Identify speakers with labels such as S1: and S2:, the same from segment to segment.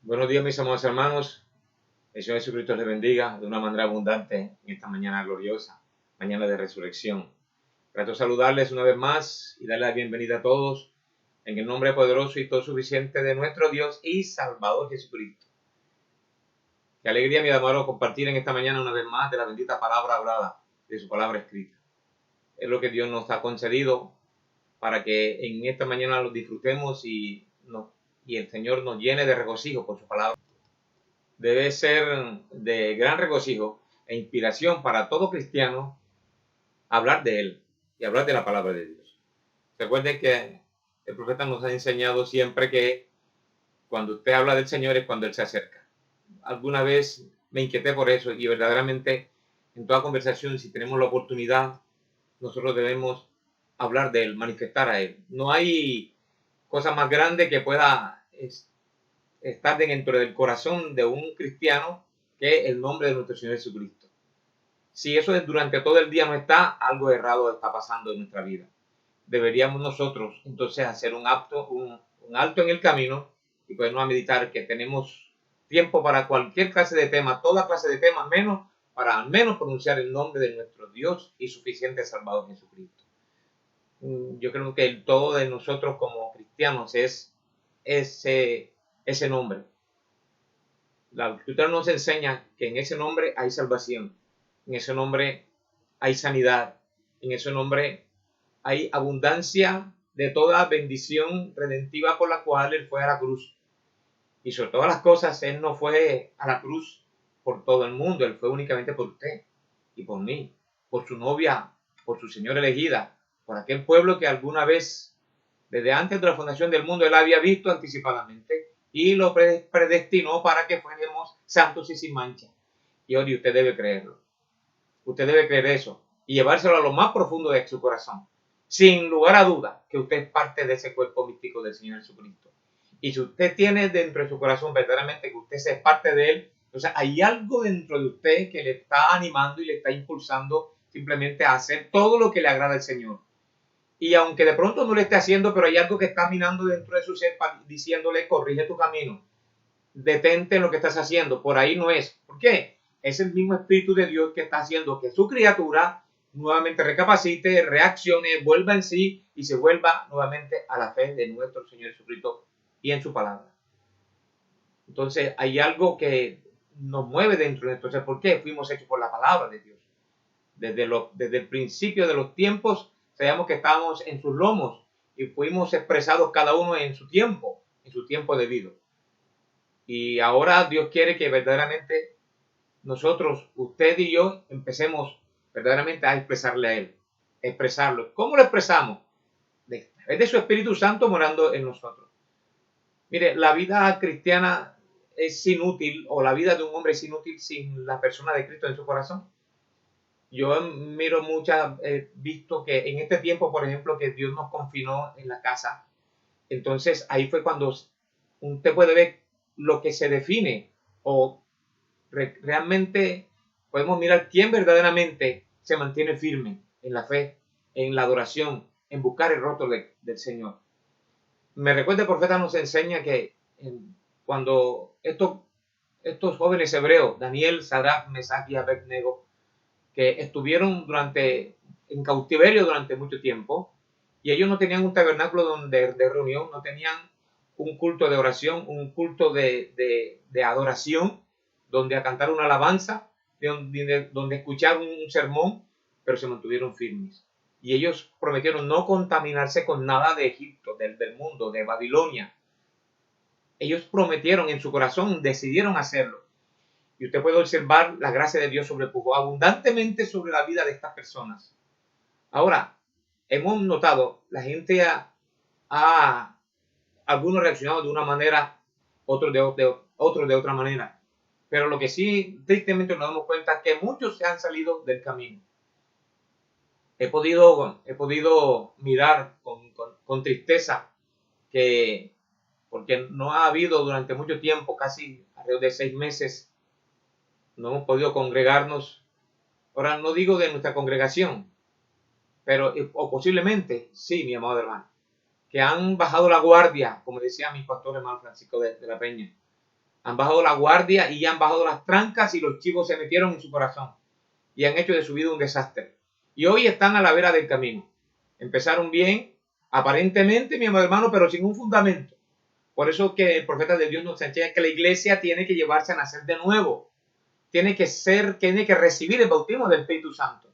S1: Buenos días, mis amados hermanos. El Señor Jesucristo les bendiga de una manera abundante en esta mañana gloriosa, mañana de resurrección. Grato saludarles una vez más y darles la bienvenida a todos en el nombre poderoso y todo suficiente de nuestro Dios y Salvador Jesucristo. Qué alegría, mi amado, compartir en esta mañana una vez más de la bendita palabra hablada, de su palabra escrita. Es lo que Dios nos ha concedido para que en esta mañana lo disfrutemos y el Señor nos llene de regocijo por su palabra. Debe ser de gran regocijo e inspiración para todo cristiano hablar de Él y hablar de la palabra de Dios. Recuerde que el profeta nos ha enseñado siempre que cuando usted habla del Señor es cuando Él se acerca. Alguna vez me inquieté por eso y verdaderamente en toda conversación, si tenemos la oportunidad, nosotros debemos hablar de Él, manifestar a Él. No hay cosa más grande que pueda estar dentro del corazón de un cristiano que el nombre de nuestro Señor Jesucristo. Si eso durante todo el día no está, algo errado está pasando en nuestra vida. Deberíamos nosotros entonces hacer un alto en el camino y podernos a meditar que tenemos tiempo para cualquier clase de tema, toda clase de temas, menos para al menos pronunciar el nombre de nuestro Dios y suficiente Salvador Jesucristo. Yo creo que el todo de nosotros como cristianos es ese nombre. La Escritura nos enseña que en ese nombre hay salvación, en ese nombre hay sanidad, en ese nombre hay abundancia de toda bendición redentiva por la cual Él fue a la cruz. Y sobre todas las cosas, Él no fue a la cruz por todo el mundo, Él fue únicamente por usted y por mí, por su novia, por su Señora elegida, por aquel pueblo que alguna vez, desde antes de la fundación del mundo, Él había visto anticipadamente y lo predestinó para que fuéramos santos y sin mancha. Y hoy usted debe creerlo. Usted debe creer eso y llevárselo a lo más profundo de su corazón. Sin lugar a duda que usted es parte de ese cuerpo místico del Señor Jesucristo. Y si usted tiene dentro de su corazón verdaderamente que usted es parte de Él, entonces hay algo dentro de usted que le está animando y le está impulsando simplemente a hacer todo lo que le agrada al Señor. Y aunque de pronto no lo esté haciendo, pero hay algo que está minando dentro de su ser diciéndole, corrige tu camino, detente en lo que estás haciendo, por ahí no es. ¿Por qué? Es el mismo Espíritu de Dios que está haciendo que su criatura nuevamente recapacite, reaccione, vuelva en sí y se vuelva nuevamente a la fe de nuestro Señor Jesucristo y en su palabra. Entonces hay algo que nos mueve dentro de nuestro ser. ¿Por qué? Fuimos hechos por la palabra de Dios. Desde el principio de los tiempos sabíamos que estábamos en sus lomos y fuimos expresados cada uno en su tiempo debido. Y ahora Dios quiere que verdaderamente nosotros, usted y yo, empecemos verdaderamente a expresarle a Él. Expresarlo. ¿Cómo lo expresamos? Es de su Espíritu Santo morando en nosotros. Mire, la vida cristiana es inútil, o la vida de un hombre es inútil sin la persona de Cristo en su corazón. Yo miro visto que en este tiempo, por ejemplo, que Dios nos confinó en la casa, entonces ahí fue cuando usted puede ver lo que se define o realmente podemos mirar quién verdaderamente se mantiene firme en la fe, en la adoración, en buscar el rostro del Señor. Me recuerda el profeta nos enseña que cuando estos jóvenes hebreos, Daniel, Sadrach, Mesach y Abednego, que estuvieron en cautiverio durante mucho tiempo, y ellos no tenían un tabernáculo de reunión, no tenían un culto de oración, un culto de adoración, donde a cantar una alabanza, donde escuchar un sermón, pero se mantuvieron firmes. Y ellos prometieron no contaminarse con nada de Egipto, del mundo, de Babilonia. Ellos prometieron en su corazón, decidieron hacerlo. Y usted puede observar la gracia de Dios sobrepujó abundantemente sobre la vida de estas personas. Ahora, hemos notado, la gente algunos reaccionado de una manera, otros de otra manera. Pero lo que sí, tristemente nos damos cuenta es que muchos se han salido del camino. He podido mirar con tristeza que, porque no ha habido durante mucho tiempo, casi alrededor de 6 meses, no hemos podido congregarnos. Ahora no digo de nuestra congregación, pero o posiblemente, sí, mi amado hermano, que han bajado la guardia, como decía mi pastor hermano Francisco de la Peña. Han bajado la guardia y han bajado las trancas y los chivos se metieron en su corazón y han hecho de su vida un desastre. Y hoy están a la vera del camino. Empezaron bien, aparentemente, mi amado hermano, pero sin un fundamento. Por eso que el profeta de Dios nos enseña que la iglesia tiene que llevarse a nacer de nuevo. Tiene que recibir el bautismo del Espíritu Santo.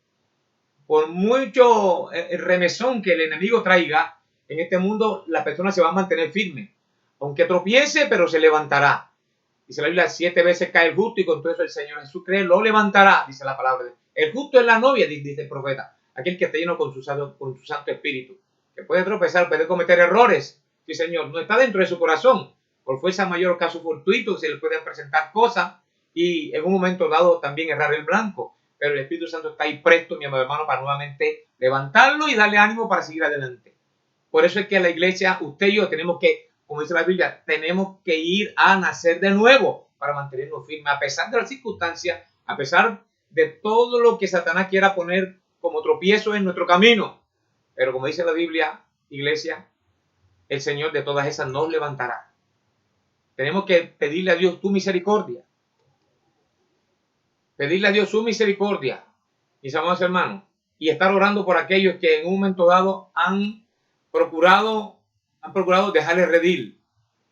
S1: Por mucho remesón que el enemigo traiga en este mundo, la persona se va a mantener firme. Aunque tropiece, pero se levantará. Dice la Biblia, 7 veces cae el justo y con todo eso el Señor Jesús cree, lo levantará, dice la palabra. El justo es la novia, dice el profeta. Aquel que está lleno con su Santo Espíritu. Que puede tropezar, puede cometer errores. Sí, Señor, no está dentro de su corazón. Por fuerza mayor o caso fortuito se le pueden presentar cosas y en un momento dado también errar el blanco. Pero el Espíritu Santo está ahí presto, mi amado hermano, para nuevamente levantarlo y darle ánimo para seguir adelante. Por eso es que la iglesia, usted y yo, tenemos que, como dice la Biblia, tenemos que ir a nacer de nuevo para mantenernos firmes, a pesar de las circunstancias, a pesar de todo lo que Satanás quiera poner como tropiezo en nuestro camino. Pero como dice la Biblia, iglesia, el Señor de todas esas nos levantará. Tenemos que pedirle a Dios tu misericordia. Pedirle a Dios su misericordia, mis amados hermanos, y estar orando por aquellos que en un momento dado han procurado dejarle redil.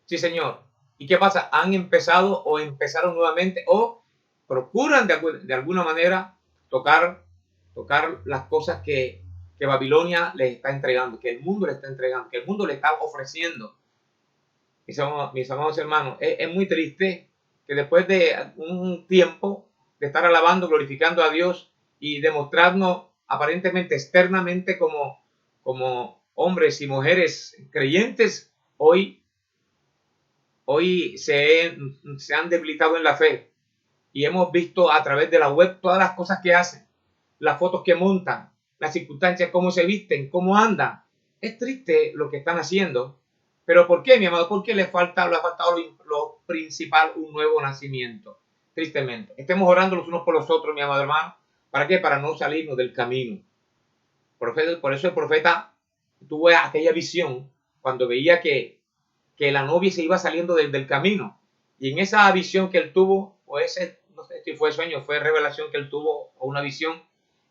S1: Sí, Señor. ¿Y qué pasa? Han empezado o empezaron nuevamente o procuran de alguna manera tocar las cosas que Babilonia les está entregando, que el mundo les está entregando, que el mundo les está ofreciendo. Mis amados hermanos, es muy triste que después de un tiempo de estar alabando, glorificando a Dios y demostrarnos aparentemente externamente como hombres y mujeres creyentes, hoy se han debilitado en la fe y hemos visto a través de la web todas las cosas que hacen, las fotos que montan, las circunstancias, cómo se visten, cómo andan. Es triste lo que están haciendo, pero ¿por qué, mi amado? Porque le ha faltado lo principal, un nuevo nacimiento. Tristemente. Estemos orando los unos por los otros, mi amado hermano. ¿Para qué? Para no salirnos del camino. Por eso el profeta tuvo aquella visión cuando veía que la novia se iba saliendo del camino. Y en esa visión que él tuvo, o ese, no sé si fue sueño, fue revelación que él tuvo, o una visión,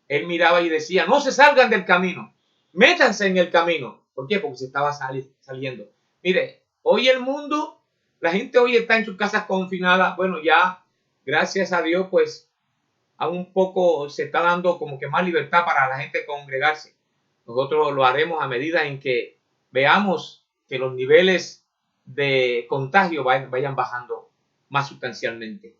S1: él miraba y decía, no se salgan del camino, métanse en el camino. ¿Por qué? Porque se estaba saliendo. Mire, hoy el mundo, la gente hoy está en sus casas confinadas. Bueno, ya, gracias a Dios, pues, a un poco se está dando como que más libertad para la gente congregarse. Nosotros lo haremos a medida en que veamos que los niveles de contagio vayan bajando más sustancialmente.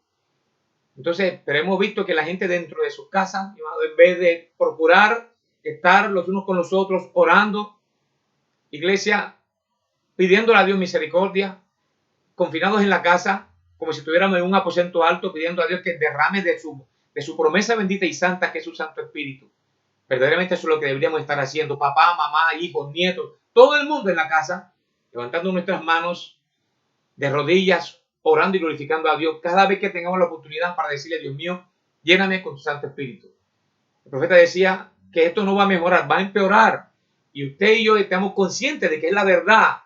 S1: Entonces, pero hemos visto que la gente dentro de sus casas, en vez de procurar estar los unos con los otros orando, iglesia, pidiéndole a Dios misericordia, confinados en la casa, como si estuviéramos en un aposento alto, pidiendo a Dios que derrame de su promesa bendita y santa, que es su Santo Espíritu. Verdaderamente eso es lo que deberíamos estar haciendo, papá, mamá, hijos, nietos, todo el mundo en la casa, levantando nuestras manos de rodillas, orando y glorificando a Dios cada vez que tengamos la oportunidad para decirle, Dios mío, lléname con tu Santo Espíritu. El profeta decía que esto no va a mejorar, va a empeorar. Y usted y yo estamos conscientes de que es la verdad.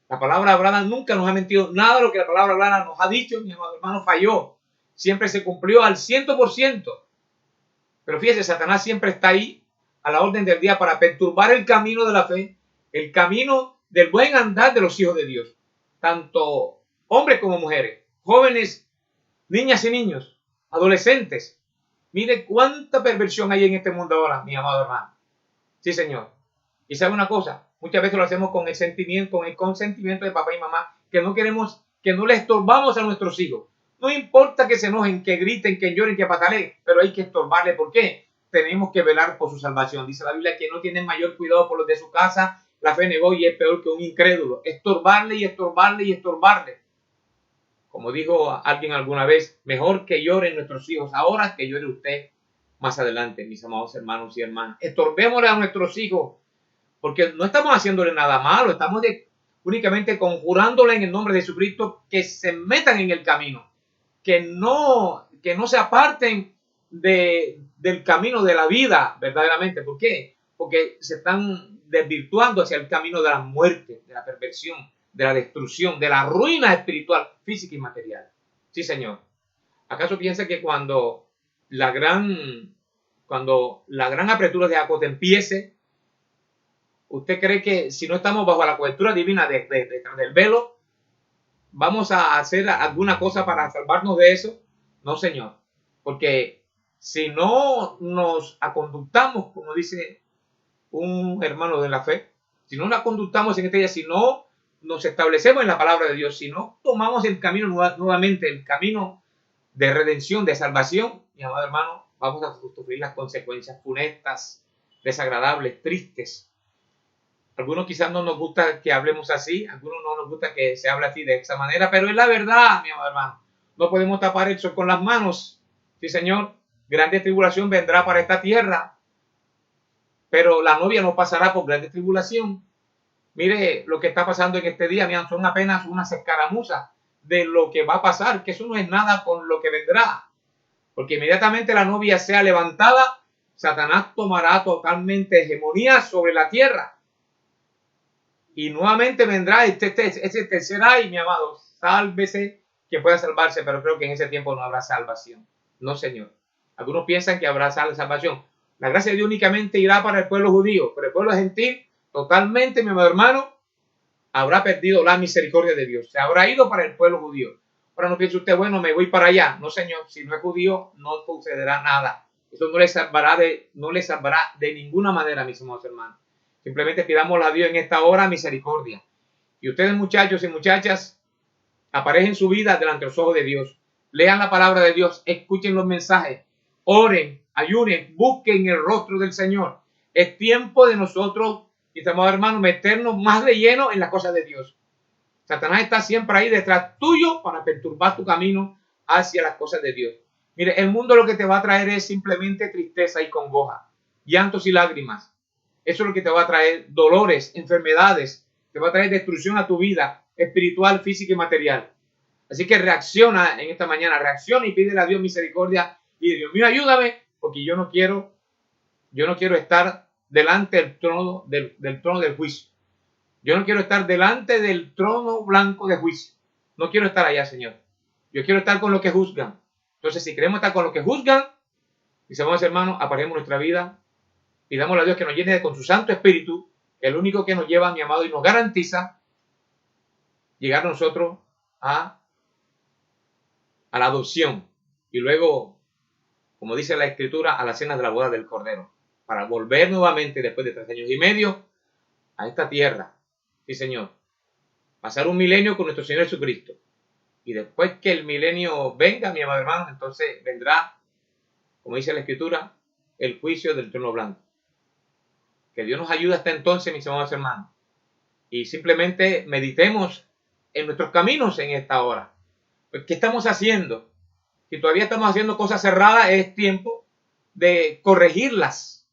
S1: La palabra hablada nunca nos ha mentido. Nada de lo que la palabra hablada nos ha dicho, mi hermano, falló. Siempre se cumplió al 100%. Pero fíjese, Satanás siempre está ahí a la orden del día para perturbar el camino de la fe, el camino del buen andar de los hijos de Dios. Tanto hombres como mujeres, jóvenes, niñas y niños, adolescentes. Mire cuánta perversión hay en este mundo ahora, mi amado hermano. Sí, Señor. Y sabe una cosa, muchas veces lo hacemos con el sentimiento, con el consentimiento de papá y mamá, que no queremos, que no le estorbamos a nuestros hijos. No importa que se enojen, que griten, que lloren, que pataleen, pero hay que estorbarle. ¿Por qué? Tenemos que velar por su salvación. Dice la Biblia que no tienen mayor cuidado por los de su casa, la fe negó y es peor que un incrédulo. Estorbarle y estorbarle y estorbarle. Como dijo alguien alguna vez, mejor que lloren nuestros hijos ahora que llore usted más adelante, mis amados hermanos y hermanas. Estorbémosle a nuestros hijos, porque no estamos haciéndole nada malo, estamos únicamente conjurándole en el nombre de Jesucristo que se metan en el camino, que no se aparten del camino de la vida verdaderamente. ¿Por qué? Porque se están desvirtuando hacia el camino de la muerte, de la perversión, de la destrucción, de la ruina espiritual, física y material. Sí, Señor. ¿Acaso piensa que cuando la gran apertura de Jacob empiece, usted cree que si no estamos bajo la cobertura divina detrás del velo, vamos a hacer alguna cosa para salvarnos de eso? No, Señor. Porque si no nos aconductamos, como dice un hermano de la fe, si no nos conductamos en este día, si no nos establecemos en la palabra de Dios, si no tomamos el camino nuevamente, el camino de redención, de salvación, mi amado hermano, vamos a sufrir las consecuencias funestas, desagradables, tristes. Algunos quizás no nos gusta que hablemos así, algunos no nos gusta que se hable así de esa manera, pero es la verdad, mi amado hermano. No podemos tapar el sol con las manos. Sí, Señor, grande tribulación vendrá para esta tierra, pero la novia no pasará por grande tribulación. Mire lo que está pasando en este día, mira, son apenas unas escaramuzas de lo que va a pasar, que eso no es nada con lo que vendrá. Porque inmediatamente la novia sea levantada, Satanás tomará totalmente hegemonía sobre la tierra. Y nuevamente vendrá ese tercer ay, mi amado, sálvese que pueda salvarse, pero creo que en ese tiempo no habrá salvación. No, Señor. Algunos piensan que habrá salvación. La gracia de Dios únicamente irá para el pueblo judío, pero el pueblo gentil totalmente, mi amado hermano, habrá perdido la misericordia de Dios. Se habrá ido para el pueblo judío. Ahora no piense usted, bueno, me voy para allá. No, Señor, si no es judío, no sucederá nada. Eso no le salvará de ninguna manera, mis amados hermanos. Simplemente pidamos a Dios en esta hora misericordia. Y ustedes, muchachos y muchachas, aparejen su vida delante de los ojos de Dios. Lean la palabra de Dios, escuchen los mensajes, oren, ayunen, busquen el rostro del Señor. Es tiempo de nosotros, mis amados hermanos, meternos más de lleno en las cosas de Dios. Satanás está siempre ahí detrás tuyo para perturbar tu camino hacia las cosas de Dios. Mire, el mundo lo que te va a traer es simplemente tristeza y congoja, llantos y lágrimas. Eso es lo que te va a traer dolores, enfermedades, te va a traer destrucción a tu vida espiritual, física y material. Así que reacciona en esta mañana, reacciona y pídele a Dios misericordia y Dios mío, ayúdame, porque yo no quiero estar delante del trono del juicio. Yo no quiero estar delante del trono blanco de juicio. No quiero estar allá, Señor. Yo quiero estar con los que juzgan. Entonces, si queremos estar con los que juzgan, mis amados hermanos, aparejemos nuestra vida. Pidámosle a Dios que nos llene con su Santo Espíritu, que es el único que nos lleva, mi amado, y nos garantiza llegar nosotros a la adopción. Y luego, como dice la Escritura, a la cena de la boda del Cordero. Para volver nuevamente, después de 3 años y medio, a esta tierra. Sí, Señor. Pasar un milenio con nuestro Señor Jesucristo. Y después que el milenio venga, mi amado hermano, entonces vendrá, como dice la Escritura, el juicio del trono blanco. Que Dios nos ayude hasta entonces, mis amados hermanos. Y simplemente meditemos en nuestros caminos en esta hora. Pues, ¿qué estamos haciendo? Si todavía estamos haciendo cosas cerradas, es tiempo de corregirlas.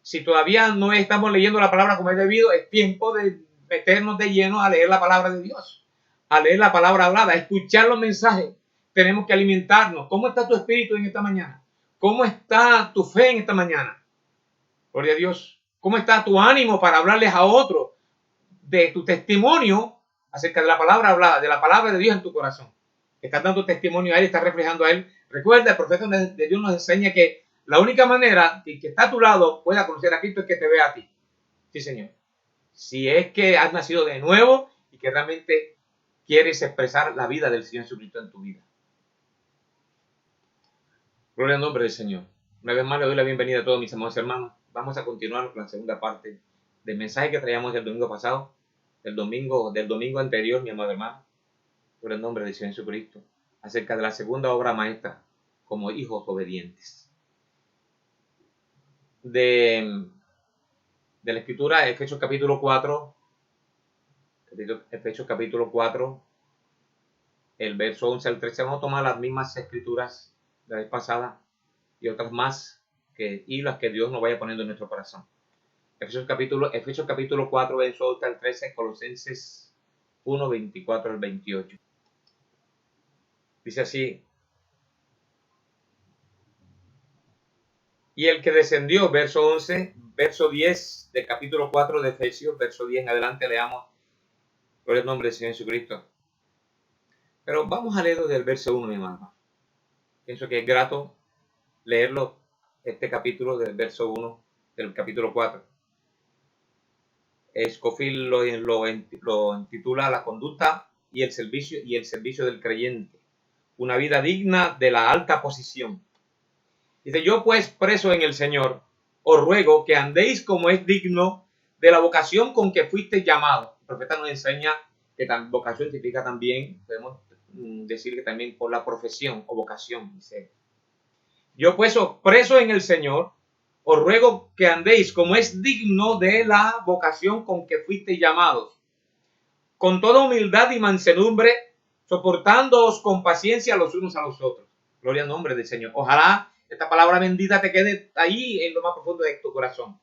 S1: Si todavía no estamos leyendo la palabra como es debido, es tiempo de meternos de lleno a leer la palabra de Dios, a leer la palabra hablada, a escuchar los mensajes. Tenemos que alimentarnos. ¿Cómo está tu espíritu en esta mañana? ¿Cómo está tu fe en esta mañana? Gloria a Dios. ¿Cómo está tu ánimo para hablarles a otros de tu testimonio acerca de la palabra hablada, de la palabra de Dios en tu corazón? Estás dando testimonio a Él, estás reflejando a Él. Recuerda, el profeta de Dios nos enseña que la única manera que está a tu lado pueda conocer a Cristo es que te vea a ti. Sí, Señor. Si es que has nacido de nuevo y que realmente quieres expresar la vida del Señor Jesucristo en tu vida. Gloria al nombre del Señor. Una vez más le doy la bienvenida a todos mis amados hermanos. Vamos a continuar con la segunda parte del mensaje que traíamos el domingo pasado, del domingo anterior, mi amado hermano, por el nombre del Señor Jesucristo, acerca de la segunda obra maestra como hijos obedientes. De la Escritura, Efesios capítulo 4, el verso 11 al 13, vamos a tomar las mismas escrituras de la vez pasada y otras más y las que Dios nos vaya poniendo en nuestro corazón. Efesios capítulo 4, verso 11 al 13, Colosenses 1, 24 al 28. Dice así: y el que descendió, verso 11, verso 10 del capítulo 4 de Efesios, verso 10 en adelante, leamos por el nombre del Señor Jesucristo. Pero vamos a leerlo del verso 1, mi hermano. Pienso que es grato leerlo, este capítulo del verso 1 del capítulo 4. Scofield lo intitula La conducta y el servicio del creyente. Una vida digna de la alta posición. Dice, yo pues preso en el Señor, os ruego que andéis como es digno de la vocación con que fuiste llamado. El profeta nos enseña que vocación significa también, podemos decir que también por la profesión o vocación. Dice, yo pues preso en el Señor, os ruego que andéis como es digno de la vocación con que fuiste llamados, con toda humildad y mansedumbre, soportándoos con paciencia los unos a los otros. Gloria al nombre del Señor. Ojalá esta palabra bendita te quede ahí en lo más profundo de tu corazón.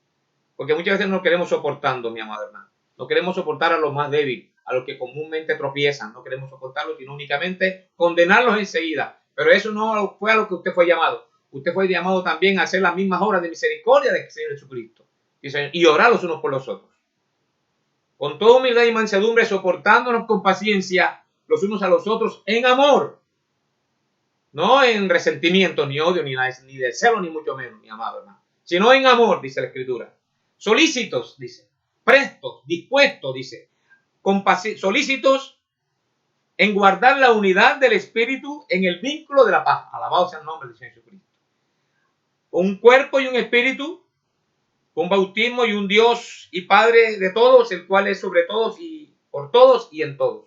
S1: Porque muchas veces no queremos soportando, mi amado hermano. No queremos soportar a los más débiles, a los que comúnmente tropiezan. No queremos soportarlos, sino únicamente condenarlos enseguida. Pero eso no fue a lo que usted fue llamado. Usted fue llamado también a hacer las mismas obras de misericordia del Señor Jesucristo. Y orar los unos por los otros. Con toda humildad y mansedumbre, soportándonos con paciencia los unos a los otros en amor. No en resentimiento, ni odio, ni de celo, ni mucho menos, mi amado hermano. Sino en amor, dice la Escritura. Solícitos, dice. Prestos, dispuestos, dice. Solícitos en guardar la unidad del Espíritu en el vínculo de la paz. Alabado sea el nombre del Señor Jesucristo. Un cuerpo y un espíritu, un bautismo y un Dios y Padre de todos, el cual es sobre todos y por todos y en todos.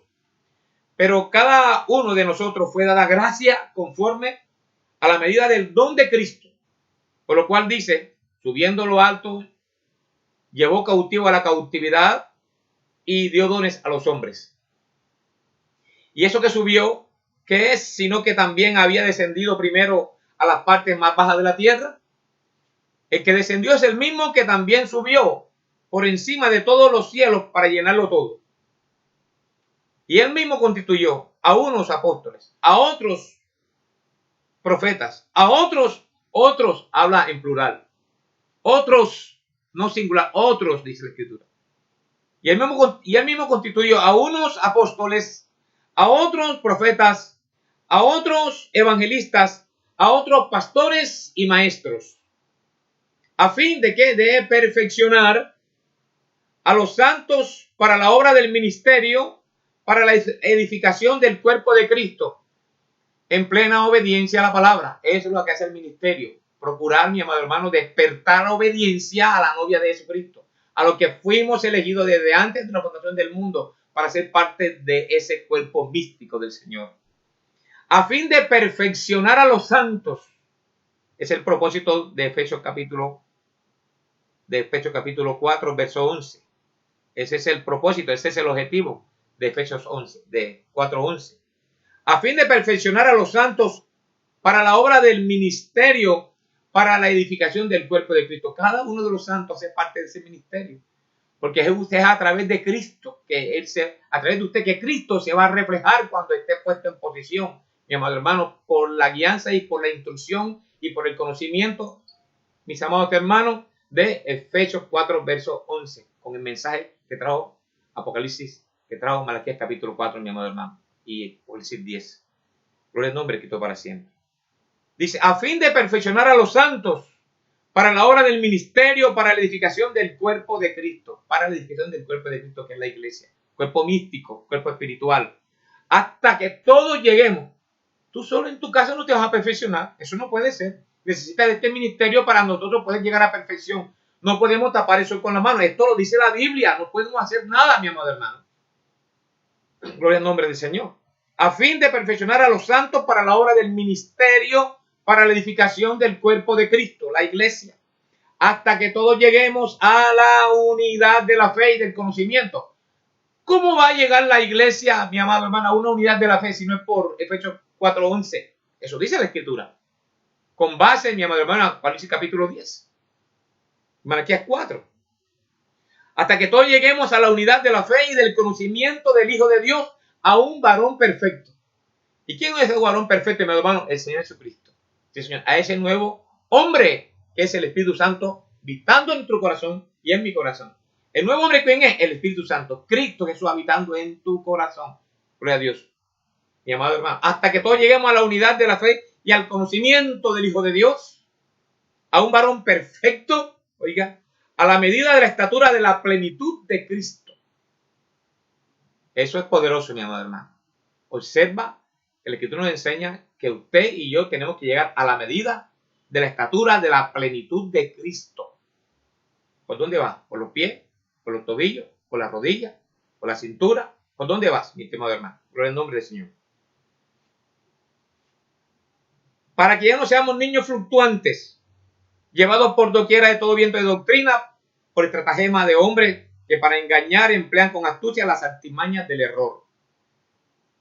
S1: Pero cada uno de nosotros fue dada gracia conforme a la medida del don de Cristo. Por lo cual dice, subiendo lo alto, llevó cautivo a la cautividad y dio dones a los hombres. Y eso que subió, ¿qué es? Sino que también había descendido primero a las partes más bajas de la tierra. El que descendió es el mismo que también subió por encima de todos los cielos para llenarlo todo. Y él mismo constituyó a unos apóstoles, a otros profetas, a otros habla en plural, otros, no singular, otros, dice la Escritura. Y él mismo constituyó a unos apóstoles, a otros profetas, a otros evangelistas, a otros pastores y maestros, a fin de que de perfeccionar a los santos para la obra del ministerio, para la edificación del cuerpo de Cristo, en plena obediencia a la palabra. Eso es lo que hace el ministerio. Procurar, mi amado hermano, despertar la obediencia a la novia de Jesucristo, a lo que fuimos elegidos desde antes de la fundación del mundo para ser parte de ese cuerpo místico del Señor. A fin de perfeccionar a los santos. Es el propósito de Efesios capítulo 4, verso 11. Ese es el propósito, ese es el objetivo de Efesios 4:11. A fin de perfeccionar a los santos para la obra del ministerio, para la edificación del cuerpo de Cristo. Cada uno de los santos hace parte de ese ministerio. Porque es usted a través de Cristo, a través de usted que Cristo se va a reflejar cuando esté puesto en posición, mi amado hermano, por la guianza y por la instrucción y por el conocimiento, mis amados hermanos, de Efesios 4, verso 11, con el mensaje que trajo Apocalipsis, que trajo Malaquías capítulo 4, mi amado hermano, y Apocalipsis 10. Gloria al nombre de Cristo para siempre. Dice, a fin de perfeccionar a los santos para la obra del ministerio, para la edificación del cuerpo de Cristo, para la edificación del cuerpo de Cristo que es la iglesia, cuerpo místico, cuerpo espiritual, hasta que todos lleguemos. Tú solo en tu casa no te vas a perfeccionar, eso no puede ser. Necesitas de este ministerio para nosotros poder llegar a perfección. No podemos tapar eso con la mano, esto lo dice la Biblia, no podemos hacer nada, mi amado hermano. Gloria al nombre del Señor. A fin de perfeccionar a los santos para la obra del ministerio, para la edificación del cuerpo de Cristo, la iglesia, hasta que todos lleguemos a la unidad de la fe y del conocimiento. ¿Cómo va a llegar la iglesia, mi amado hermano, a una unidad de la fe si no es por Efesios 4:11? Eso dice la Escritura. Con base, mi amado hermano, Apocalipsis capítulo 10. Malaquías 4. Hasta que todos lleguemos a la unidad de la fe y del conocimiento del Hijo de Dios, a un varón perfecto. ¿Y quién es ese varón perfecto, mi hermano? El Señor Jesucristo. Sí, Señor. A ese nuevo hombre que es el Espíritu Santo, habitando en tu corazón y en mi corazón. El nuevo hombre, ¿quién es? El Espíritu Santo. Cristo Jesús habitando en tu corazón. Gloria a Dios. mi amado hermano, hasta que todos lleguemos a la unidad de la fe y al conocimiento del Hijo de Dios, a un varón perfecto, oiga, a la medida de la estatura de la plenitud de Cristo. Eso es poderoso, mi amado hermano. Observa que la Escritura nos enseña que usted y yo tenemos que llegar a la medida de la estatura de la plenitud de Cristo. ¿Por dónde vas? ¿Por los pies? ¿Por los tobillos? ¿Por las rodillas? ¿Por la cintura? ¿Por dónde vas, mi estimado hermano? Gloria al nombre del Señor. Para que ya no seamos niños fluctuantes, llevados por doquiera de todo viento de doctrina, por estratagema de hombres que para engañar emplean con astucia las artimañas del error,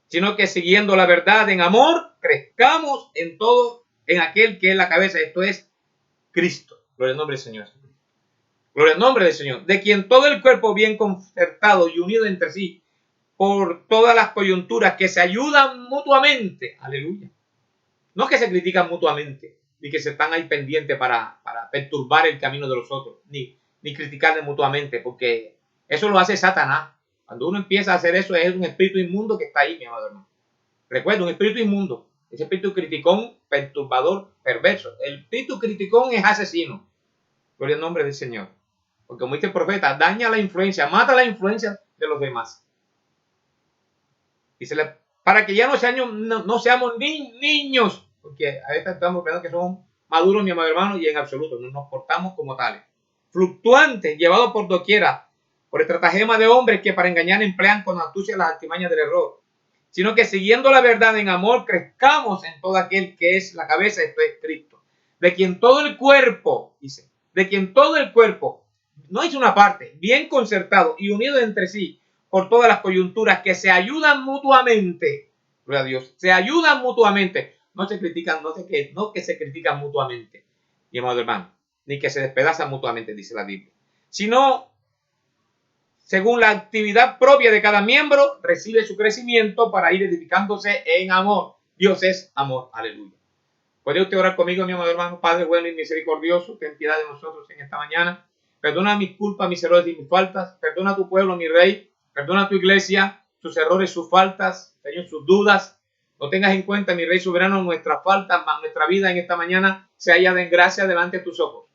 S1: sino que siguiendo la verdad en amor, crezcamos en todo en aquel que es la cabeza, esto es Cristo. Gloria al nombre del Señor. Gloria al nombre del Señor, de quien todo el cuerpo bien concertado y unido entre sí por todas las coyunturas que se ayudan mutuamente, aleluya. No que se critican mutuamente, ni que se están ahí pendientes para perturbar el camino de los otros, ni criticarle mutuamente, porque eso lo hace Satanás. Cuando uno empieza a hacer eso, es un espíritu inmundo que está ahí, mi amado hermano. Recuerda, un espíritu inmundo, ese espíritu criticón, perturbador, perverso. El espíritu criticón es asesino. Gloria al nombre del Señor. Porque como dice el profeta, daña la influencia, mata la influencia de los demás. Dice, para que ya no seamos niños, porque a veces estamos pensando que somos maduros, mi amado hermano, y en absoluto, no nos portamos como tales. Fluctuantes, llevados por doquiera, por estratagema de hombres que para engañar emplean con astucia las artimañas del error, sino que siguiendo la verdad en amor, crezcamos en todo aquel que es la cabeza, esto es Cristo, de quien todo el cuerpo, dice, de quien todo el cuerpo, no es una parte, bien concertado y unido entre sí, por todas las coyunturas que se ayudan mutuamente, gloria a Dios, se ayudan mutuamente, no se critican, no que se critican mutuamente, mi amado hermano, ni que se despedazan mutuamente, dice la Biblia, sino según la actividad propia de cada miembro, recibe su crecimiento para ir edificándose en amor. Dios es amor, aleluya. ¿Puede usted orar conmigo, mi amado hermano? Padre bueno y misericordioso, ten piedad de nosotros en esta mañana. Perdona mis culpas, mis errores y mis faltas. Perdona a tu pueblo, mi rey. Perdona a tu iglesia, sus errores, sus faltas, Señor, sus dudas. No tengas en cuenta, mi rey soberano, nuestras faltas, más nuestra vida en esta mañana se halla en gracia delante de tus ojos.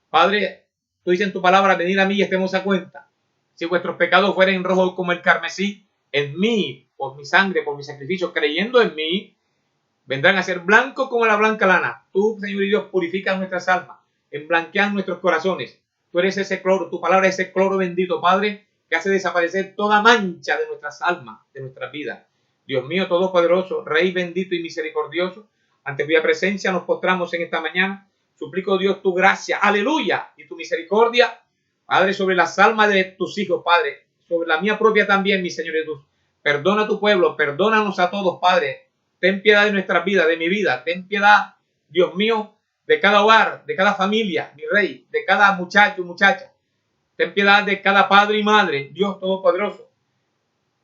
S1: Padre, tú dices en tu palabra, venid a mí y estemos a cuenta. Si vuestros pecados fueren rojos como el carmesí, en mí, por mi sangre, por mi sacrificio, creyendo en mí, vendrán a ser blancos como la blanca lana. Tú, Señor y Dios, purificas nuestras almas, emblanqueas nuestros corazones. Tú eres ese cloro, tu palabra es ese cloro bendito, Padre, que hace desaparecer toda mancha de nuestras almas, de nuestras vidas. Dios mío, todopoderoso, Rey bendito y misericordioso, ante cuya presencia nos postramos en esta mañana. Suplico, Dios, tu gracia, aleluya, y tu misericordia, Padre, sobre las almas de tus hijos, Padre, sobre la mía propia también, mi Señor Jesús. Perdona a tu pueblo, perdónanos a todos, Padre. Ten piedad de nuestras vidas, de mi vida. Ten piedad, Dios mío, de cada hogar, de cada familia, mi Rey, de cada muchacho, muchacha. Ten piedad de cada padre y madre, Dios Todopoderoso.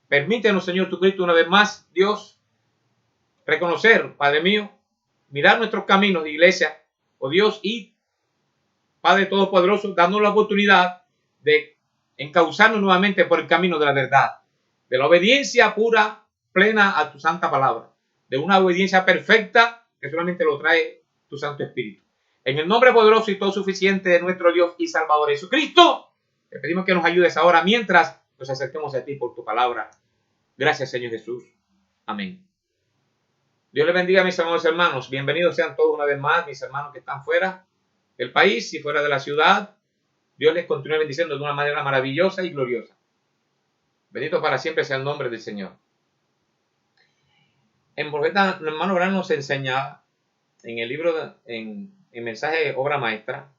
S1: Permítenos, Señor Jesucristo, una vez más, Dios, reconocer, Padre mío, mirar nuestros caminos de iglesia, oh Dios, y Padre Todopoderoso, dándonos la oportunidad de encauzarnos nuevamente por el camino de la verdad, de la obediencia pura, plena a tu santa palabra, de una obediencia perfecta que solamente lo trae tu Santo Espíritu. En el nombre poderoso y todo suficiente de nuestro Dios y Salvador Jesucristo, te pedimos que nos ayudes ahora mientras nos acerquemos a ti por tu palabra. Gracias, Señor Jesús. Amén. Dios les bendiga, mis amados hermanos. Bienvenidos sean todos una vez más, mis hermanos que están fuera del país y fuera de la ciudad. Dios les continúe bendiciendo de una manera maravillosa y gloriosa. Bendito para siempre sea el nombre del Señor. El profeta hermano Branham nos enseña en el libro, en mensaje Obra Maestra,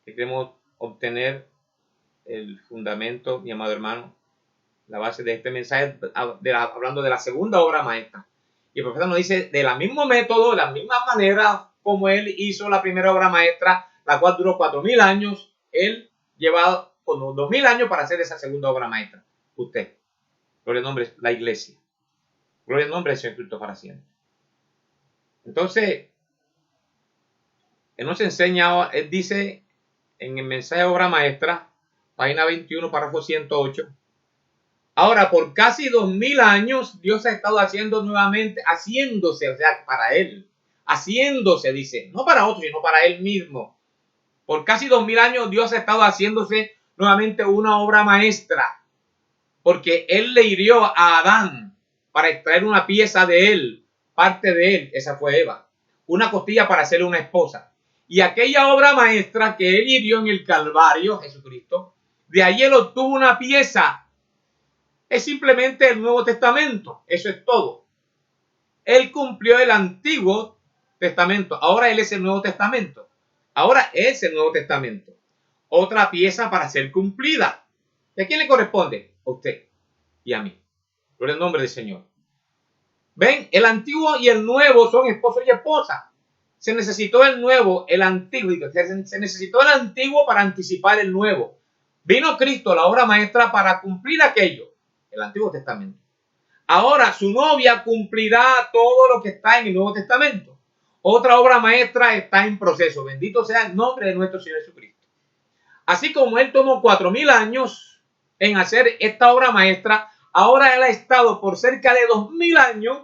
S1: que queremos obtener el fundamento, mi amado hermano, la base de este mensaje, hablando de la segunda obra maestra. Y el profeta nos dice, de la mismo método, de la misma manera como él hizo la primera obra maestra, la cual duró 4.000 años, él lleva como 2.000 años para hacer esa segunda obra maestra. Usted, gloria al nombre, la iglesia. Gloria al nombre del Señor Cristo para siempre. Entonces, él nos enseña, él dice en el mensaje obra maestra, página 21, párrafo 108, Ahora, por casi 2000 años, Dios ha estado haciendo nuevamente, haciéndose, o sea, para Él. Haciéndose, dice, no para otros, sino para Él mismo. Por casi 2000 años, Dios ha estado haciéndose nuevamente una obra maestra. Porque Él le hirió a Adán para extraer una pieza de Él, parte de Él, esa fue Eva. Una costilla para hacerle una esposa. Y aquella obra maestra que Él hirió en el Calvario, Jesucristo, de ahí Él obtuvo una pieza. Es simplemente el Nuevo Testamento. Eso es todo. Él cumplió el Antiguo Testamento. Ahora Él es el Nuevo Testamento. Ahora es el Nuevo Testamento. Otra pieza para ser cumplida. ¿Y a quién le corresponde? A usted y a mí. Por el nombre del Señor. ¿Ven? El Antiguo y el Nuevo son esposo y esposa. Se necesitó el Nuevo, el Antiguo. Se necesitó el Antiguo para anticipar el Nuevo. Vino Cristo, la obra maestra, para cumplir aquello. El Antiguo Testamento. Ahora su novia cumplirá todo lo que está en el Nuevo Testamento. Otra obra maestra está en proceso. Bendito sea el nombre de nuestro Señor Jesucristo. Así como Él tomó 4000 años en hacer esta obra maestra, ahora Él ha estado por cerca de 2000 años,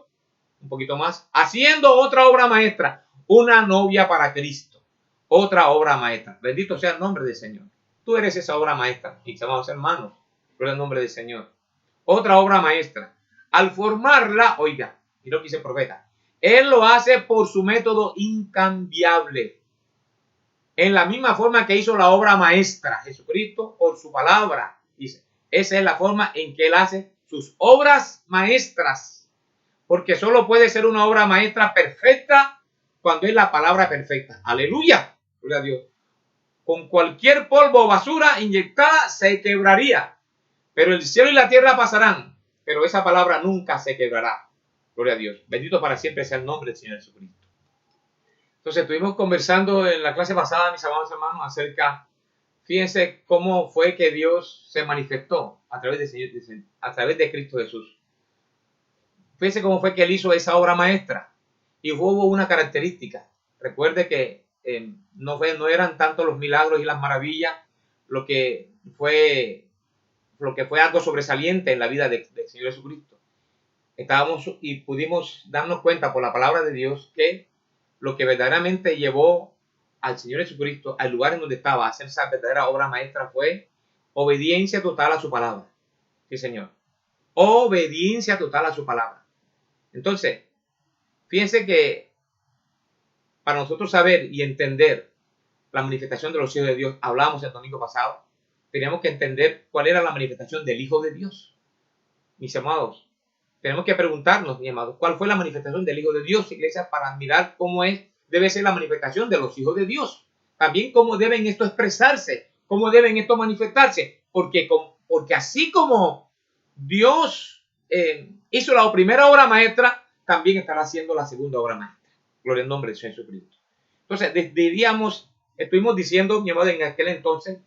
S1: un poquito más, haciendo otra obra maestra. Una novia para Cristo. Otra obra maestra. Bendito sea el nombre del Señor. Tú eres esa obra maestra, mis amados hermanos. Por el nombre del Señor. Otra obra maestra. Al formarla, oiga, y lo que dice el profeta, Él lo hace por su método incambiable. En la misma forma que hizo la obra maestra, Jesucristo, por su palabra. Dice, esa es la forma en que Él hace sus obras maestras. Porque solo puede ser una obra maestra perfecta cuando es la palabra perfecta. Aleluya. Gloria a Dios. Con cualquier polvo o basura inyectada se quebraría. Pero el cielo y la tierra pasarán, pero esa palabra nunca se quebrará. Gloria a Dios. Bendito para siempre sea el nombre del Señor Jesucristo. Entonces, estuvimos conversando en la clase pasada, mis amados hermanos, acerca, fíjense cómo fue que Dios se manifestó a través de Cristo Jesús. Fíjense cómo fue que Él hizo esa obra maestra. Y hubo una característica. Recuerde que no eran tanto los milagros y las maravillas lo que fue algo sobresaliente en la vida del Señor Jesucristo. Estábamos y pudimos darnos cuenta por la palabra de Dios que lo que verdaderamente llevó al Señor Jesucristo al lugar en donde estaba a hacer esa verdadera obra maestra fue obediencia total a su palabra. Sí, Señor. Obediencia total a su palabra. Entonces, fíjense que para nosotros saber y entender la manifestación de los hijos de Dios, hablamos el domingo pasado, teníamos que entender cuál era la manifestación del Hijo de Dios. Mis amados, tenemos que preguntarnos, mis amados, cuál fue la manifestación del Hijo de Dios, iglesia, para mirar cómo debe ser la manifestación de los hijos de Dios. También cómo deben esto expresarse, cómo deben esto manifestarse, porque así como Dios hizo la primera obra maestra, también estará haciendo la segunda obra maestra. Gloria al nombre de Jesucristo. Entonces, estuvimos diciendo, mi amado, en aquel entonces,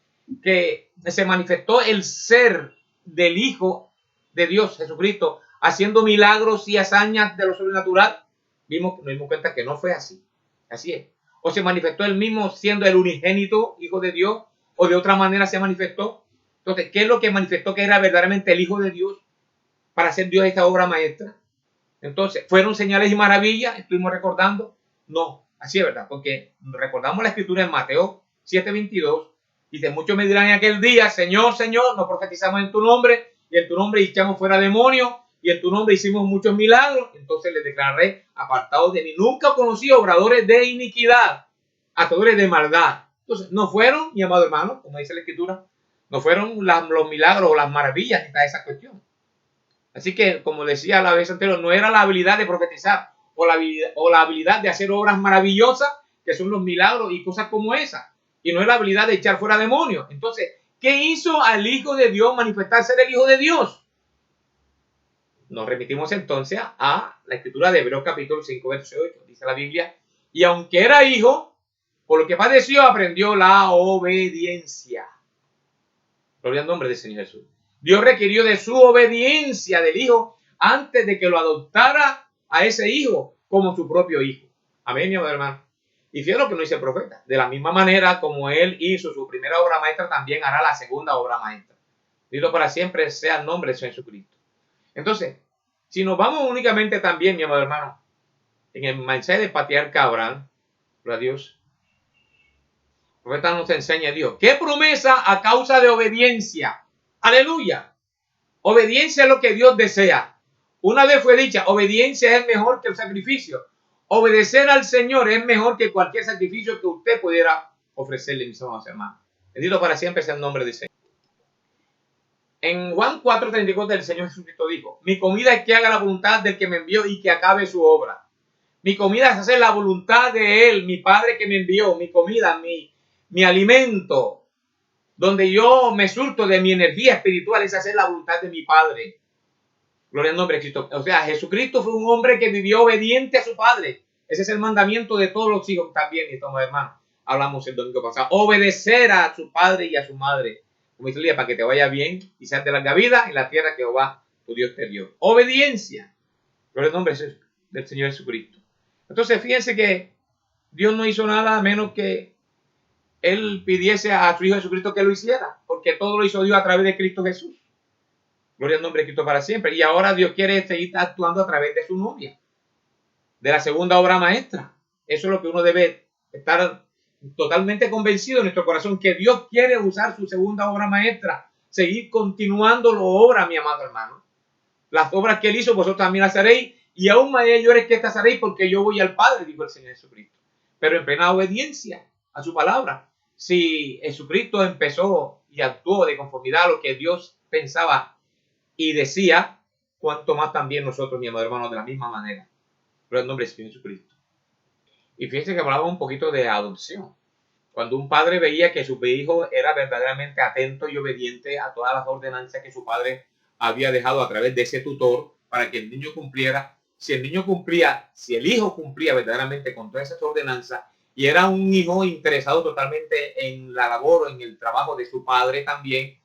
S1: que se manifestó el ser del Hijo de Dios, Jesucristo, haciendo milagros y hazañas de lo sobrenatural. Nos dimos cuenta que no fue así. Así es. O se manifestó él mismo siendo el unigénito Hijo de Dios, o de otra manera se manifestó. Entonces, ¿qué es lo que manifestó que era verdaderamente el Hijo de Dios para hacer Dios esta obra maestra? Entonces, ¿fueron señales y maravillas? ¿Estuvimos recordando? No, así es verdad, porque recordamos la escritura en Mateo 7:22. Dice, muchos me dirán en aquel día, Señor, Señor, nos profetizamos en tu nombre, y en tu nombre echamos fuera demonios, y en tu nombre hicimos muchos milagros. Entonces les declararé, apartados de mí, nunca conocí obradores de iniquidad, hacedores de maldad. Entonces, no fueron, mi amado hermano, como dice la escritura, no fueron los milagros o las maravillas ni esa cuestión. Así que, como decía la vez anterior, no era la habilidad de profetizar o la habilidad de hacer obras maravillosas, que son los milagros y cosas como esa. Y no es la habilidad de echar fuera demonios. Entonces, ¿qué hizo al Hijo de Dios manifestar ser el Hijo de Dios? Nos remitimos entonces a la escritura de Hebreos capítulo 5, verso 8. Dice la Biblia, y aunque era hijo, por lo que padeció, aprendió la obediencia. Gloria al nombre del Señor Jesús. Dios requirió de su obediencia del Hijo antes de que lo adoptara a ese Hijo como su propio Hijo. Amén, mi hermano. Y fíjate lo que nos dice el profeta. De la misma manera como Él hizo su primera obra maestra, también hará la segunda obra maestra. Bendito para siempre sea el nombre de Señor Jesucristo. Entonces, si nos vamos únicamente también, mi amado hermano, en el mensaje del patriarca Abraham, gloria a Dios, el profeta nos enseña Dios. ¿Qué promesa a causa de obediencia? Aleluya. Obediencia es lo que Dios desea. Una vez fue dicha, obediencia es mejor que el sacrificio. Obedecer al Señor es mejor que cualquier sacrificio que usted pudiera ofrecerle, mis amados hermanos. Bendito para siempre sea el nombre del Señor. En Juan 4:34 el Señor Jesucristo dijo, mi comida es que haga la voluntad del que me envió y que acabe su obra. Mi comida es hacer la voluntad de Él, mi Padre que me envió, mi comida, mi alimento, donde yo me surto de mi energía espiritual, es hacer la voluntad de mi Padre. Gloria al nombre de Cristo. O sea, Jesucristo fue un hombre que vivió obediente a su Padre. Ese es el mandamiento de todos los hijos también, mis hermanos. Hablamos el domingo pasado. Obedecer a su Padre y a su Madre. Como dice el día, para que te vaya bien y seas de larga vida en la tierra que Jehová, tu Dios, te dio. Obediencia. Gloria al nombre del Señor Jesucristo. Entonces, fíjense que Dios no hizo nada a menos que Él pidiese a su Hijo Jesucristo que lo hiciera. Porque todo lo hizo Dios a través de Cristo Jesús. Gloria al nombre de Cristo para siempre. Y ahora Dios quiere seguir actuando a través de su novia. De la segunda obra maestra. Eso es lo que uno debe estar totalmente convencido en nuestro corazón. Que Dios quiere usar su segunda obra maestra. Seguir continuando la obra, mi amado hermano. Las obras que Él hizo, vosotros también las haréis. Y aún mayores que estas haréis porque yo voy al Padre, dijo el Señor Jesucristo. Pero en plena obediencia a su palabra. Si Jesucristo empezó y actuó de conformidad a lo que Dios pensaba y decía, cuanto más también nosotros, mi amado hermano, de la misma manera. Pero el nombre de Jesucristo. Y fíjense que hablaba un poquito de adopción. Cuando un padre veía que su hijo era verdaderamente atento y obediente a todas las ordenanzas que su padre había dejado a través de ese tutor para que el niño cumpliera. Si el niño cumplía, si el hijo cumplía verdaderamente con todas esas ordenanzas y era un hijo interesado totalmente en la labor o en el trabajo de su padre también,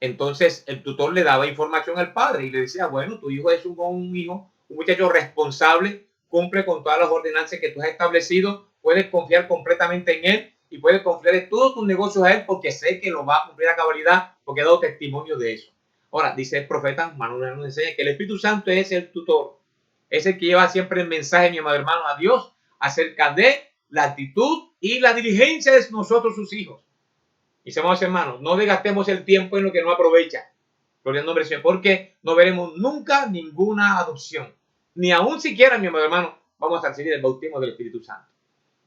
S1: entonces el tutor le daba información al padre y le decía, bueno, tu hijo es un hijo, un muchacho responsable, cumple con todas las ordenanzas que tú has establecido, puedes confiar completamente en él y puedes confiar en todos tus negocios a él porque sé que lo va a cumplir a cabalidad porque he dado testimonio de eso. Ahora, dice el profeta, Manuel nos enseña que el Espíritu Santo es el tutor, es el que lleva siempre el mensaje, mi amado hermano, a Dios acerca de la actitud y la diligencia de nosotros sus hijos. Y amados hermanos, no desgastemos el tiempo en lo que no aprovecha. Gloria al nombre del Señor, porque no veremos nunca ninguna adopción. Ni aún siquiera, mi amado hermano, vamos a recibir el bautismo del Espíritu Santo.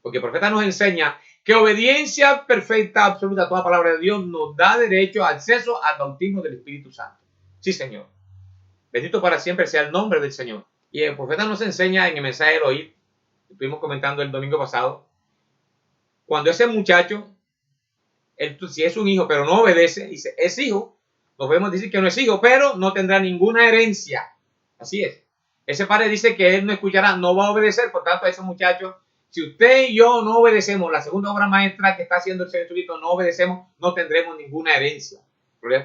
S1: Porque el profeta nos enseña que obediencia perfecta, absoluta a toda palabra de Dios nos da derecho, acceso al bautismo del Espíritu Santo. Sí, Señor. Bendito para siempre sea el nombre del Señor. Y el profeta nos enseña en el mensaje de hoy, estuvimos comentando el domingo pasado, cuando ese muchacho, si es un hijo pero no obedece, dice, es hijo, nos podemos decir que no es hijo, pero no tendrá ninguna herencia. Así es. Ese padre dice que él no escuchará, no va a obedecer, por tanto a ese muchacho, si usted y yo no obedecemos la segunda obra maestra que está haciendo el Señor Jesucristo, no obedecemos, no tendremos ninguna herencia.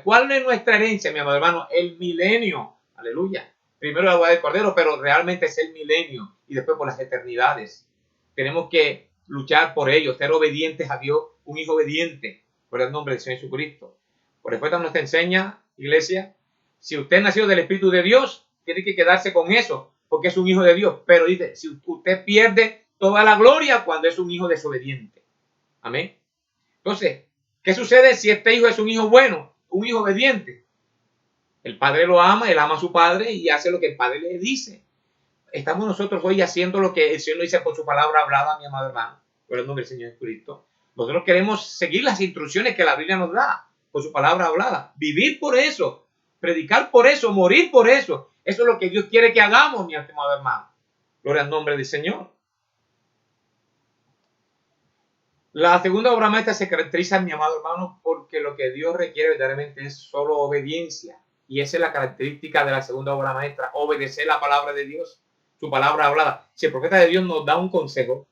S1: ¿Cuál es nuestra herencia, mi amado hermano? El milenio. Aleluya. Primero la boda del Cordero, pero realmente es el milenio y después por las eternidades. Tenemos que luchar por ello, ser obedientes a Dios, un hijo obediente, por el nombre del Señor Jesucristo. Por después nos enseña, iglesia, si usted nació del Espíritu de Dios, tiene que quedarse con eso, porque es un hijo de Dios. Pero dice, si usted pierde toda la gloria cuando es un hijo desobediente. Amén. Entonces, ¿qué sucede si este hijo es un hijo bueno, un hijo obediente? El padre lo ama, él ama a su padre y hace lo que el padre le dice. Estamos nosotros hoy haciendo lo que el Señor dice por su palabra hablada, mi amado hermano, por el nombre del Señor Jesucristo. Nosotros queremos seguir las instrucciones que la Biblia nos da por su palabra hablada. Vivir por eso, predicar por eso, morir por eso. Eso es lo que Dios quiere que hagamos, mi amado hermano. Gloria al nombre del Señor. La segunda obra maestra se caracteriza, mi amado hermano, porque lo que Dios requiere verdaderamente es solo obediencia. Y esa es la característica de la segunda obra maestra, obedecer la palabra de Dios, su palabra hablada. Si el profeta de Dios nos da un consejo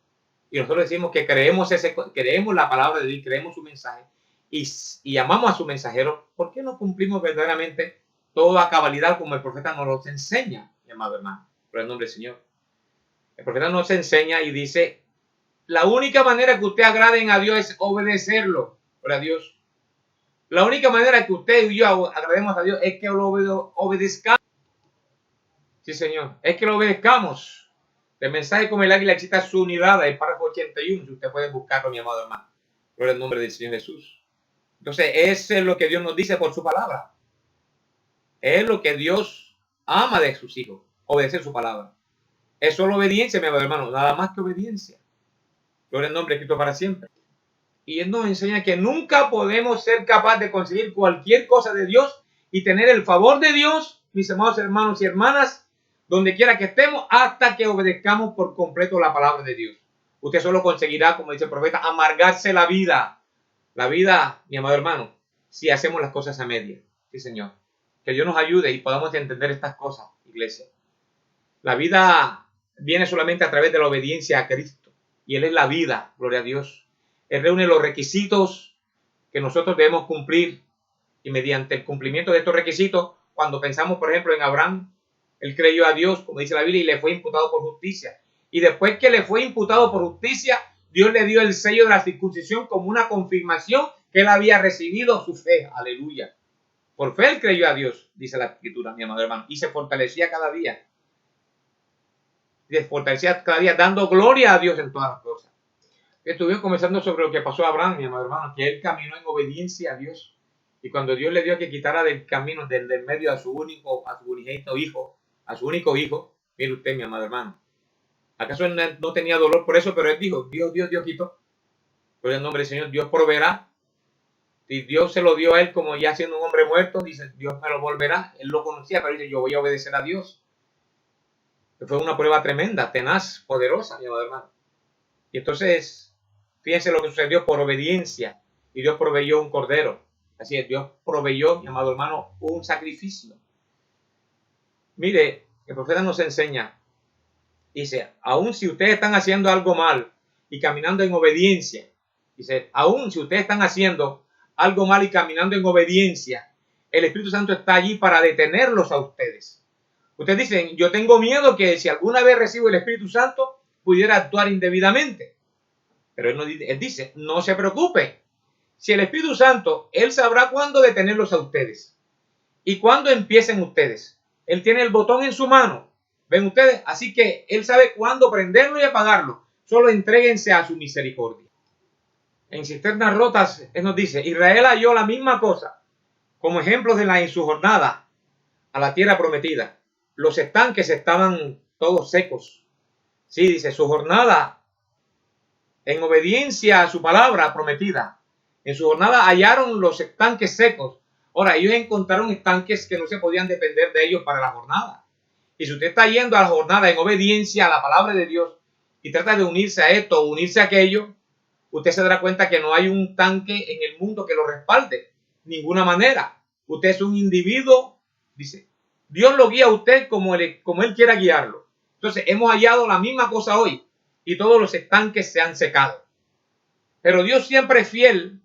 S1: y nosotros decimos que creemos la palabra de Dios, creemos su mensaje y amamos a su mensajero, ¿por qué no cumplimos verdaderamente toda cabalidad como el profeta nos lo enseña, mi amado hermano? Por el nombre del Señor. El profeta nos enseña y dice, la única manera que usted agraden a Dios es obedecerlo. Por a Dios. La única manera que usted y yo agrademos a Dios es que lo obedezcamos. Sí, Señor. Es que lo obedezcamos. El mensaje como el águila excita su unidad, el párrafo 81, si usted puede buscarlo, mi amado hermano. Por el nombre del Señor Jesús. Entonces, eso es lo que Dios nos dice por su palabra. Es lo que Dios ama de sus hijos, obedecer su palabra. Eso es la obediencia, mi amado hermano, nada más que obediencia. Gloria al nombre de Cristo para siempre. Y Él nos enseña que nunca podemos ser capaces de conseguir cualquier cosa de Dios y tener el favor de Dios, mis amados hermanos y hermanas, donde quiera que estemos, hasta que obedezcamos por completo la palabra de Dios. Usted solo conseguirá, como dice el profeta, amargarse la vida. La vida, mi amado hermano, si hacemos las cosas a media. Sí, Señor. Que Dios nos ayude y podamos entender estas cosas, iglesia. La vida viene solamente a través de la obediencia a Cristo. Y Él es la vida, gloria a Dios. Él reúne los requisitos que nosotros debemos cumplir. Y mediante el cumplimiento de estos requisitos, cuando pensamos, por ejemplo, en Abraham, él creyó a Dios, como dice la Biblia, y le fue imputado por justicia. Y después que le fue imputado por justicia, Dios le dio el sello de la circuncisión como una confirmación que él había recibido su fe. Aleluya. Por fe él creyó a Dios, dice la Escritura, mi amado hermano, y se fortalecía cada día. Se fortalecía cada día dando gloria a Dios en todas las cosas. Estuvimos conversando sobre lo que pasó a Abraham, mi amado hermano, que él caminó en obediencia a Dios. Y cuando Dios le dio que quitara del camino, del medio a su unigénito hijo, a su único hijo, mire usted, mi amado hermano. ¿Acaso él no tenía dolor por eso? Pero él dijo, Dios quitó. Por el nombre del Señor, Dios proveerá. Si Dios se lo dio a él como ya siendo un hombre muerto, dice, Dios me lo volverá. Él lo conocía, pero dice, yo voy a obedecer a Dios. Fue una prueba tremenda, tenaz, poderosa, mi amado hermano. Y entonces, fíjense lo que sucedió por obediencia. Y Dios proveyó un cordero. Así es, Dios proveyó, mi amado hermano, un sacrificio. Mire, el profeta nos enseña, dice, aun si ustedes están haciendo algo mal y caminando en obediencia, dice, aun si ustedes están haciendo algo mal y caminando en obediencia, el Espíritu Santo está allí para detenerlos a ustedes. Ustedes dicen, yo tengo miedo que si alguna vez recibo el Espíritu Santo, pudiera actuar indebidamente. Pero él dice, no se preocupe. Si el Espíritu Santo, Él sabrá cuándo detenerlos a ustedes y cuándo empiecen ustedes. Él tiene el botón en su mano. ¿Ven ustedes? Así que Él sabe cuándo prenderlo y apagarlo. Solo entréguense a su misericordia. En Cisternas Rotas, Él nos dice, Israel halló la misma cosa como ejemplos en su jornada a la tierra prometida. Los estanques estaban todos secos. Sí, dice, su jornada en obediencia a su palabra prometida. En su jornada hallaron los estanques secos. Ahora, ellos encontraron estanques que no se podían depender de ellos para la jornada. Y si usted está yendo a la jornada en obediencia a la palabra de Dios y trata de unirse a esto o unirse a aquello, usted se dará cuenta que no hay un tanque en el mundo que lo respalde. Ninguna manera. Usted es un individuo, dice, Dios lo guía a usted como Él quiera guiarlo. Entonces, hemos hallado la misma cosa hoy y todos los estanques se han secado. Pero Dios siempre es fiel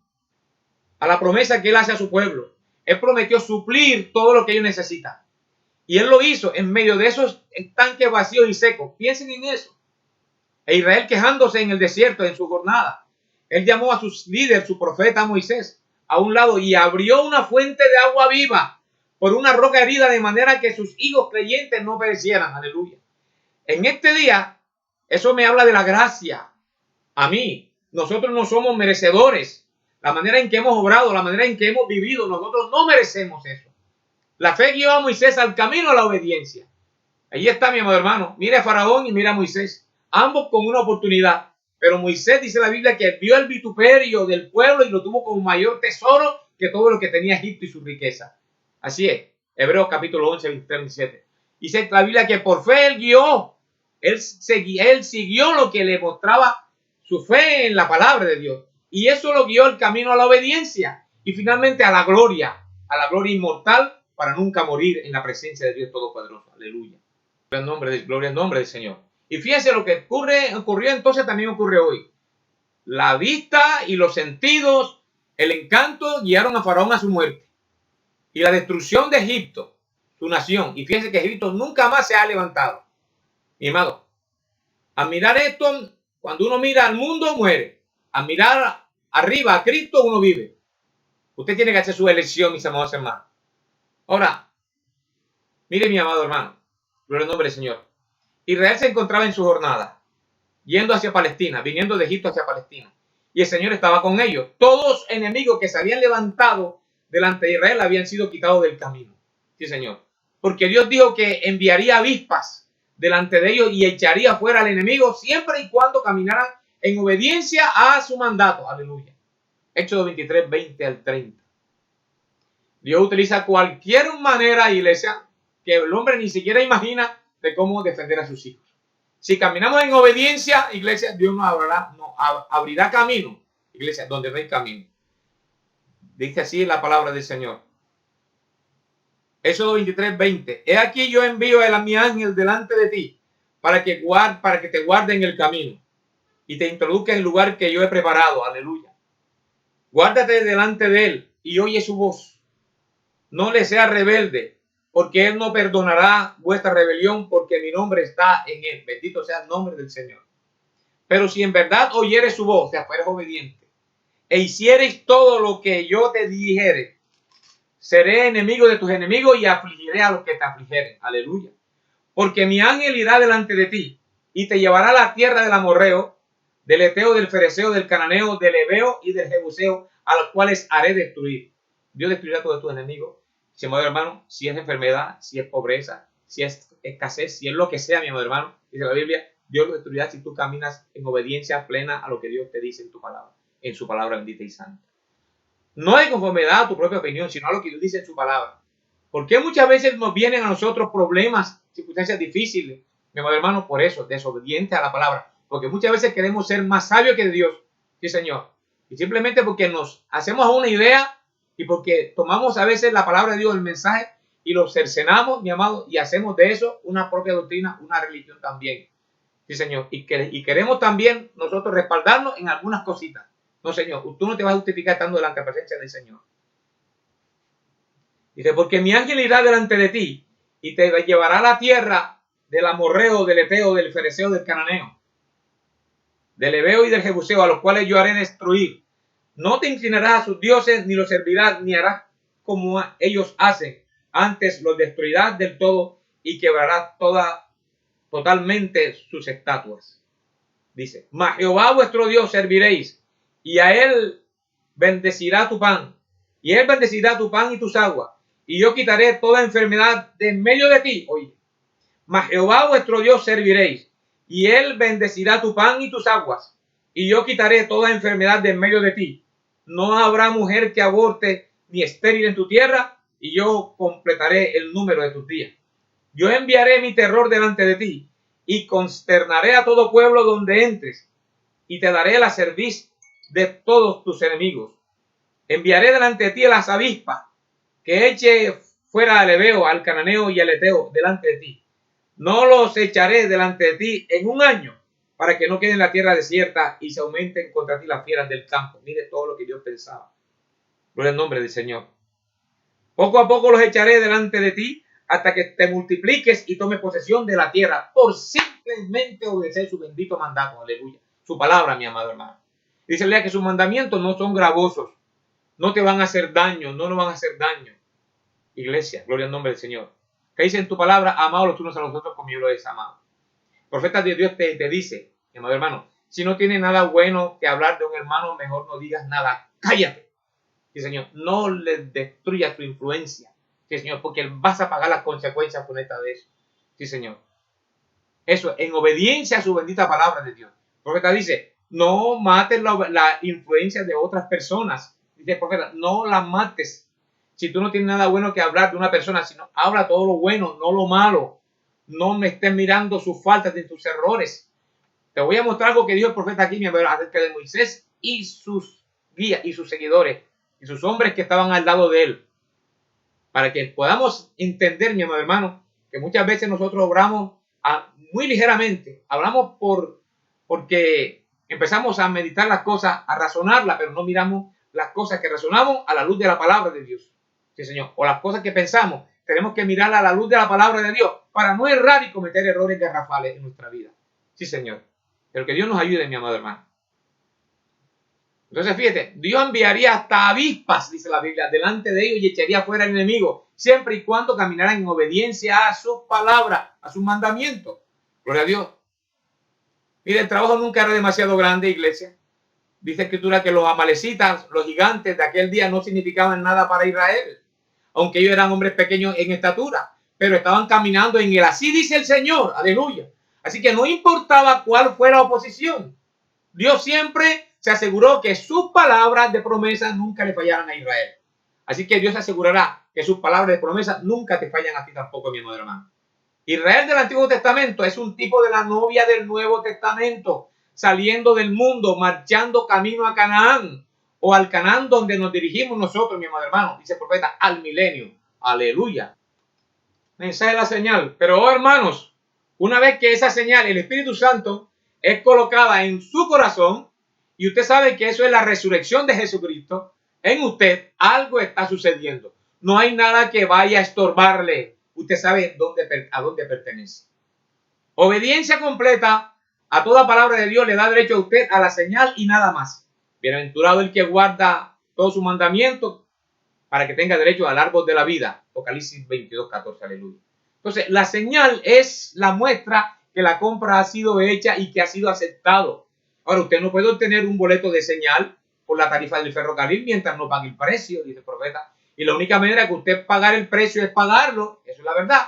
S1: a la promesa que Él hace a su pueblo. Él prometió suplir todo lo que ellos necesitan. Y Él lo hizo en medio de esos estanques vacíos y secos. Piensen en eso. E Israel quejándose en el desierto en su jornada. Él llamó a su líder, su profeta Moisés, a un lado y abrió una fuente de agua viva por una roca herida de manera que sus hijos creyentes no perecieran. Aleluya. En este día, eso me habla de la gracia. A mí, nosotros no somos merecedores. La manera en que hemos obrado, la manera en que hemos vivido, nosotros no merecemos eso. La fe guió a Moisés al camino a la obediencia. Allí está, mi amado hermano. Mira a Faraón y mira a Moisés. Ambos con una oportunidad. Pero Moisés, dice la Biblia, que vio el vituperio del pueblo y lo tuvo como mayor tesoro que todo lo que tenía Egipto y su riqueza. Así es. Hebreos capítulo 11, 23, 27. Dice la Biblia que por fe él guió. Él siguió lo que le mostraba su fe en la palabra de Dios. Y eso lo guió el camino a la obediencia. Y finalmente a la gloria inmortal para nunca morir en la presencia de Dios Todopoderoso. Aleluya. Gloria al nombre del Señor. Y fíjense lo que ocurrió entonces también ocurre hoy. La vista y los sentidos, el encanto guiaron a Faraón a su muerte. Y la destrucción de Egipto, su nación. Y fíjense que Egipto nunca más se ha levantado. Mi amado, al mirar esto, cuando uno mira al mundo, muere. Al mirar arriba a Cristo, uno vive. Usted tiene que hacer su elección, mis amados hermanos. Ahora, mire mi amado hermano, gloria al nombre del Señor. Israel se encontraba en su jornada, yendo hacia Palestina, viniendo de Egipto hacia Palestina. Y el Señor estaba con ellos. Todos los enemigos que se habían levantado delante de Israel habían sido quitados del camino. Sí, Señor. Porque Dios dijo que enviaría avispas delante de ellos y echaría fuera al enemigo siempre y cuando caminaran en obediencia a su mandato. Aleluya. Hechos 23, 20 al 30. Dios utiliza cualquier manera, iglesia, que el hombre ni siquiera imagina de cómo defender a sus hijos. Si caminamos en obediencia, iglesia, Dios nos abrirá camino, iglesia, donde no hay camino. Dice así la palabra del Señor. Éxodo 23, 20. He aquí yo envío a mi ángel delante de ti para que te guarde en el camino y te introduzca en el lugar que yo he preparado. Aleluya. Guárdate delante de él y oye su voz. No le seas rebelde, porque él no perdonará vuestra rebelión, porque mi nombre está en él. Bendito sea el nombre del Señor. Pero si en verdad oyeres su voz, te fueres obediente, e hicieres todo lo que yo te dijere, seré enemigo de tus enemigos y afligiré a los que te afligeren. Aleluya. Porque mi ángel irá delante de ti y te llevará a la tierra del amorreo, del eteo, del fereceo, del cananeo, del heveo y del jebuseo, a los cuales haré destruir. Dios destruirá a todos tus enemigos. Si, amado hermano, si es enfermedad, si es pobreza, si es escasez, si es lo que sea, mi amado hermano, dice la Biblia, Dios lo destruirá si tú caminas en obediencia plena a lo que Dios te dice en tu palabra, en su palabra bendita y santa. No de conformidad a tu propia opinión, sino a lo que Dios dice en su palabra. Porque muchas veces nos vienen a nosotros problemas, circunstancias difíciles, mi amado hermano, por eso, desobediente a la palabra. Porque muchas veces queremos ser más sabios que Dios, sí, Señor. Y simplemente porque nos hacemos una idea y porque tomamos a veces la palabra de Dios, el mensaje, y lo cercenamos, mi amado, y hacemos de eso una propia doctrina, una religión también. Sí, Señor. Y queremos también nosotros respaldarnos en algunas cositas. No, Señor, tú no te vas a justificar estando delante de la presencia del Señor. Dice, porque mi ángel irá delante de ti y te llevará a la tierra del amorreo, del eteo, del fereceo, del cananeo, del heveo y del jebuseo, a los cuales yo haré destruir. No te inclinarás a sus dioses, ni los servirás, ni harás como ellos hacen. Antes los destruirás del todo y quebrarás totalmente sus estatuas. Dice, mas Jehová vuestro Dios serviréis, y a él bendecirá tu pan, y él bendecirá tu pan y tus aguas, y yo quitaré toda enfermedad de en medio de ti. Oye, mas Jehová vuestro Dios serviréis, y él bendecirá tu pan y tus aguas, y yo quitaré toda enfermedad de en medio de ti. No habrá mujer que aborte ni estéril en tu tierra, y yo completaré el número de tus días. Yo enviaré mi terror delante de ti, y consternaré a todo pueblo donde entres, y te daré la cerviz de todos tus enemigos. Enviaré delante de ti a las avispas, que eche fuera al heveo, al cananeo y al eteo delante de ti. No los echaré delante de ti en un año, para que no quede en la tierra desierta y se aumenten contra ti las fieras del campo. Mire todo lo que Dios pensaba. Gloria al nombre del Señor. Poco a poco los echaré delante de ti hasta que te multipliques y tomes posesión de la tierra por simplemente obedecer su bendito mandato. Aleluya. Su palabra, mi amado hermano. Dice que sus mandamientos no son gravosos. No te van a hacer daño, no nos van a hacer daño. Iglesia, gloria al nombre del Señor. Que dice en tu palabra, amados los unos a los otros como yo lo he amado. Profeta de Dios te dice, mi amado hermano, si no tienes nada bueno que hablar de un hermano, mejor no digas nada. Cállate. Sí, Señor, no le destruyas tu influencia. Sí, Señor, porque vas a pagar las consecuencias con esta de eso. Sí, Señor. Eso, en obediencia a su bendita palabra de Dios. El profeta dice, no mates la influencia de otras personas. Dice el profeta, no la mates. Si tú no tienes nada bueno que hablar de una persona, sino habla todo lo bueno, no lo malo. No me estés mirando sus faltas ni sus errores. Te voy a mostrar algo que dijo el profeta aquí, mi amor, acerca de Moisés y sus guías y sus seguidores y sus hombres que estaban al lado de él. Para que podamos entender, mi amado hermano, que muchas veces nosotros obramos muy ligeramente. Hablamos porque empezamos a meditar las cosas, a razonarlas, pero no miramos las cosas que razonamos a la luz de la palabra de Dios. Sí, Señor. O las cosas que pensamos, tenemos que mirarlas a la luz de la palabra de Dios para no errar y cometer errores garrafales en nuestra vida. Sí, Señor. Pero que Dios nos ayude, mi amado hermano. Entonces fíjate, Dios enviaría hasta avispas, dice la Biblia, delante de ellos y echaría fuera al enemigo, siempre y cuando caminaran en obediencia a sus palabras, a sus mandamientos. Gloria a Dios. Mire, el trabajo nunca era demasiado grande, iglesia. Dice la Escritura que los amalecitas, los gigantes de aquel día no significaban nada para Israel, aunque ellos eran hombres pequeños en estatura, pero estaban caminando en el así dice el Señor, aleluya. Así que no importaba cuál fuera la oposición, Dios siempre se aseguró que sus palabras de promesa nunca le fallaran a Israel. Así que Dios asegurará que sus palabras de promesa nunca te fallan a ti tampoco, mi hermano. Israel del Antiguo Testamento es un tipo de la novia del Nuevo Testamento, saliendo del mundo, marchando camino a Canaán, o al Canaán donde nos dirigimos nosotros, mi hermano, dice el profeta, al milenio. Aleluya. Esa es la señal. Pero, oh, hermanos, una vez que esa señal, el Espíritu Santo, es colocada en su corazón, y usted sabe que eso es la resurrección de Jesucristo, en usted algo está sucediendo. No hay nada que vaya a estorbarle. Usted sabe a dónde pertenece. Obediencia completa a toda palabra de Dios le da derecho a usted a la señal y nada más. Bienaventurado el que guarda todos sus mandamientos para que tenga derecho al árbol de la vida. Apocalipsis 22:14, aleluya. Entonces, la señal es la muestra que la compra ha sido hecha y que ha sido aceptado. Ahora, usted no puede obtener un boleto de señal por la tarifa del ferrocarril mientras no pague el precio, dice el profeta. Y la única manera que usted pagar el precio es pagarlo. Eso es la verdad.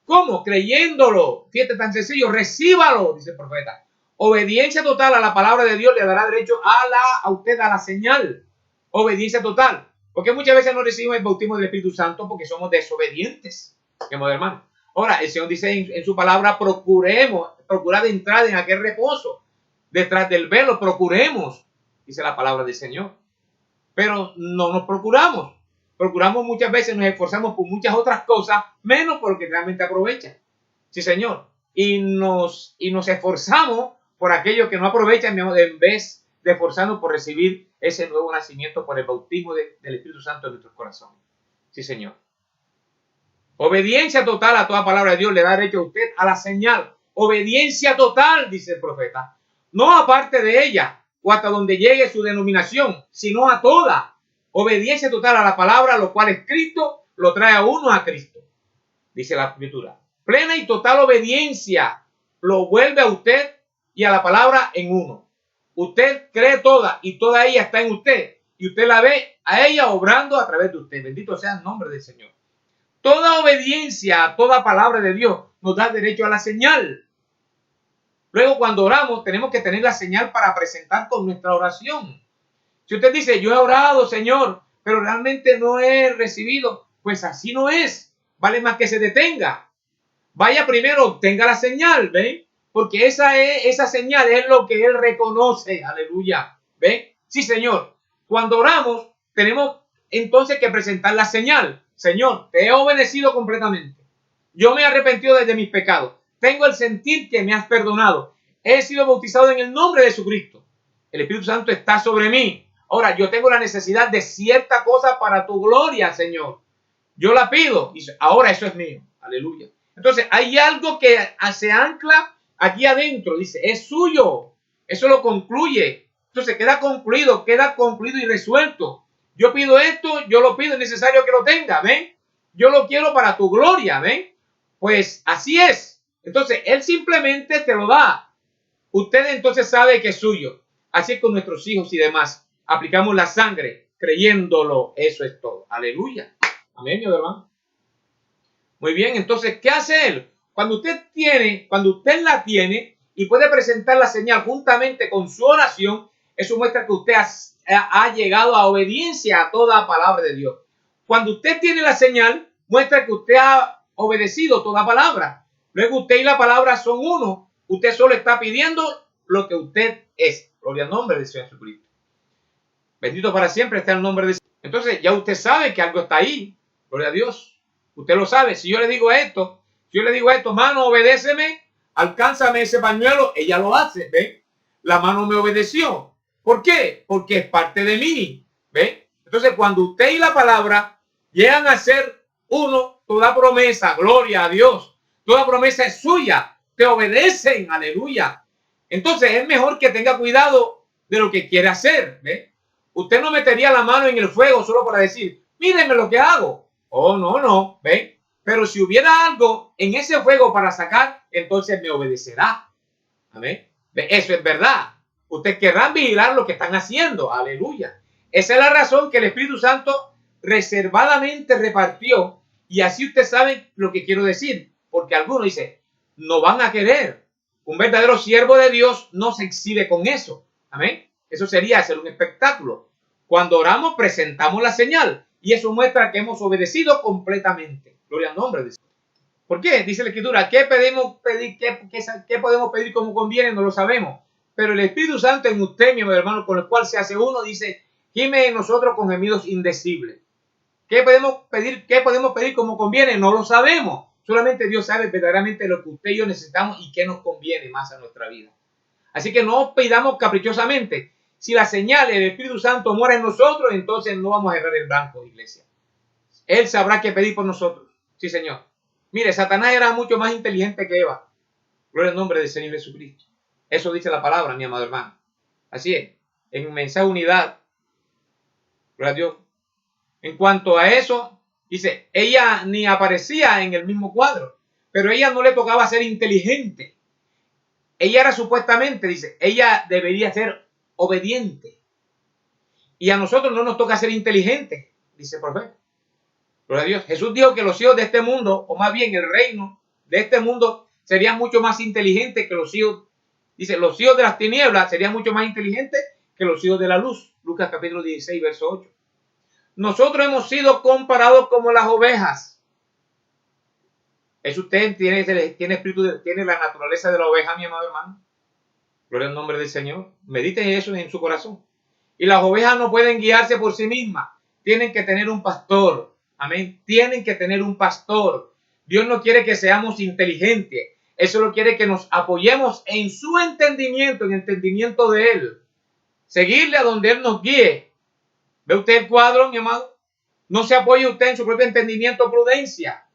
S1: ¿Cómo? Creyéndolo. Fíjate, tan sencillo. Recíbalo, dice el profeta. Obediencia total a la palabra de Dios le dará derecho a usted a la señal. Obediencia total. Porque muchas veces no recibimos el bautismo del Espíritu Santo porque somos desobedientes. Hermano. Ahora, el Señor dice en su palabra, procurad entrar en aquel reposo. Detrás del velo, procuremos, dice la palabra del Señor. Pero no nos procuramos. Procuramos muchas veces, nos esforzamos por muchas otras cosas, menos porque realmente aprovechan. Sí, Señor. Y nos esforzamos por aquello que no aprovechan en vez de esforzarnos por recibir ese nuevo nacimiento por el bautismo del Espíritu Santo en nuestros corazones. Sí, Señor. Obediencia total a toda palabra de Dios le da derecho a usted a la señal. Obediencia total, dice el profeta. No aparte de ella o hasta donde llegue su denominación, sino a toda. Obediencia total a la palabra, lo cual es Cristo, lo trae a uno a Cristo. Dice la Escritura. Plena y total obediencia lo vuelve a usted y a la palabra en uno. Usted cree toda y toda ella está en usted. Y usted la ve a ella obrando a través de usted. Bendito sea el nombre del Señor. Toda obediencia a toda palabra de Dios nos da derecho a la señal. Luego, cuando oramos, tenemos que tener la señal para presentar con nuestra oración. Si usted dice, yo he orado, Señor, pero realmente no he recibido, pues así no es. Vale más que se detenga. Vaya primero, obtenga la señal, ¿ven? Porque esa señal es lo que Él reconoce. Aleluya. ¿Ven? Sí, Señor. Cuando oramos, tenemos entonces que presentar la señal. Señor, te he obedecido completamente. Yo me he arrepentido de mis pecados. Tengo el sentir que me has perdonado. He sido bautizado en el nombre de Jesucristo. El Espíritu Santo está sobre mí. Ahora, yo tengo la necesidad de cierta cosa para tu gloria, Señor. Yo la pido y ahora eso es mío. Aleluya. Entonces, hay algo que se ancla aquí adentro. Dice, es suyo. Eso lo concluye. Entonces, queda concluido y resuelto. Yo pido esto, yo lo pido, es necesario que lo tenga, ¿ven? Yo lo quiero para tu gloria, ¿ven? Pues así es. Entonces, Él simplemente te lo da. Usted entonces sabe que es suyo. Así es con nuestros hijos y demás. Aplicamos la sangre creyéndolo. Eso es todo. Aleluya. Amén, mi hermano. Muy bien, entonces, ¿qué hace Él? Cuando usted la tiene y puede presentar la señal juntamente con su oración, eso muestra que usted ha llegado a obediencia a toda palabra de Dios. Cuando usted tiene la señal, muestra que usted ha obedecido toda palabra. Luego usted y la palabra son uno. Usted solo está pidiendo lo que usted es. Gloria al nombre del Señor Jesucristo. Bendito para siempre está el nombre de Dios. Entonces ya usted sabe que algo está ahí. Gloria a Dios. Usted lo sabe. Si yo le digo esto, mano, obedéceme, alcánzame ese pañuelo, ella lo hace. ¿Ven? La mano me obedeció. ¿Por qué? Porque es parte de mí. ¿Ven? Entonces cuando usted y la palabra llegan a ser uno, toda promesa, gloria a Dios, toda promesa es suya, te obedecen, aleluya. Entonces es mejor que tenga cuidado de lo que quiere hacer, ¿ve? Usted no metería la mano en el fuego solo para decir, mírenme lo que hago. Oh, no, no, ¿ven? Pero si hubiera algo en ese fuego para sacar, entonces me obedecerá. Amén. Eso es verdad. Ustedes querrán vigilar lo que están haciendo. Aleluya. Esa es la razón que el Espíritu Santo reservadamente repartió. Y así ustedes saben lo que quiero decir. Porque algunos dicen, no van a querer. Un verdadero siervo de Dios no se exhibe con eso. Amén. Eso sería hacer un espectáculo. Cuando oramos, presentamos la señal. Y eso muestra que hemos obedecido completamente. Gloria al nombre de Dios. ¿Por qué? Dice la Escritura, ¿qué podemos pedir, qué podemos pedir como conviene? No lo sabemos. Pero el Espíritu Santo en usted, mi hermano, con el cual se hace uno, dice, gime en nosotros con gemidos indecibles. ¿Qué podemos pedir como conviene? No lo sabemos. Solamente Dios sabe verdaderamente lo que usted y yo necesitamos y qué nos conviene más a nuestra vida. Así que no pidamos caprichosamente. Si la señal del Espíritu Santo mora en nosotros, entonces no vamos a errar el blanco, iglesia. Él sabrá qué pedir por nosotros. Sí, Señor. Mire, Satanás era mucho más inteligente que Eva. Gloria al nombre del Señor Jesucristo. Eso dice la palabra, mi amado hermano. Así es. En mensaje unidad. Gloria a Dios. En cuanto a eso, dice, ella ni aparecía en el mismo cuadro, pero ella no le tocaba ser inteligente. Ella era supuestamente, dice, ella debería ser obediente. Y a nosotros no nos toca ser inteligentes, dice el profeta. Gloria a Dios. Jesús dijo que los hijos de este mundo, o más bien el reino de este mundo, serían mucho más inteligentes que los hijos. Dice, los hijos de las tinieblas serían mucho más inteligentes que los hijos de la luz. Lucas capítulo 16, verso 8. Nosotros hemos sido comparados como las ovejas. ¿Es usted tiene espíritu, tiene la naturaleza de la oveja, mi amado hermano? Gloria al nombre del Señor. Mediten eso en su corazón. Y las ovejas no pueden guiarse por sí mismas. Tienen que tener un pastor. Amén. Tienen que tener un pastor. Dios no quiere que seamos inteligentes. Él solo quiere que nos apoyemos en su entendimiento, en el entendimiento de Él. Seguirle a donde Él nos guíe. ¿Ve usted el cuadro, mi amado? No se apoye usted en su propio entendimiento o prudencia.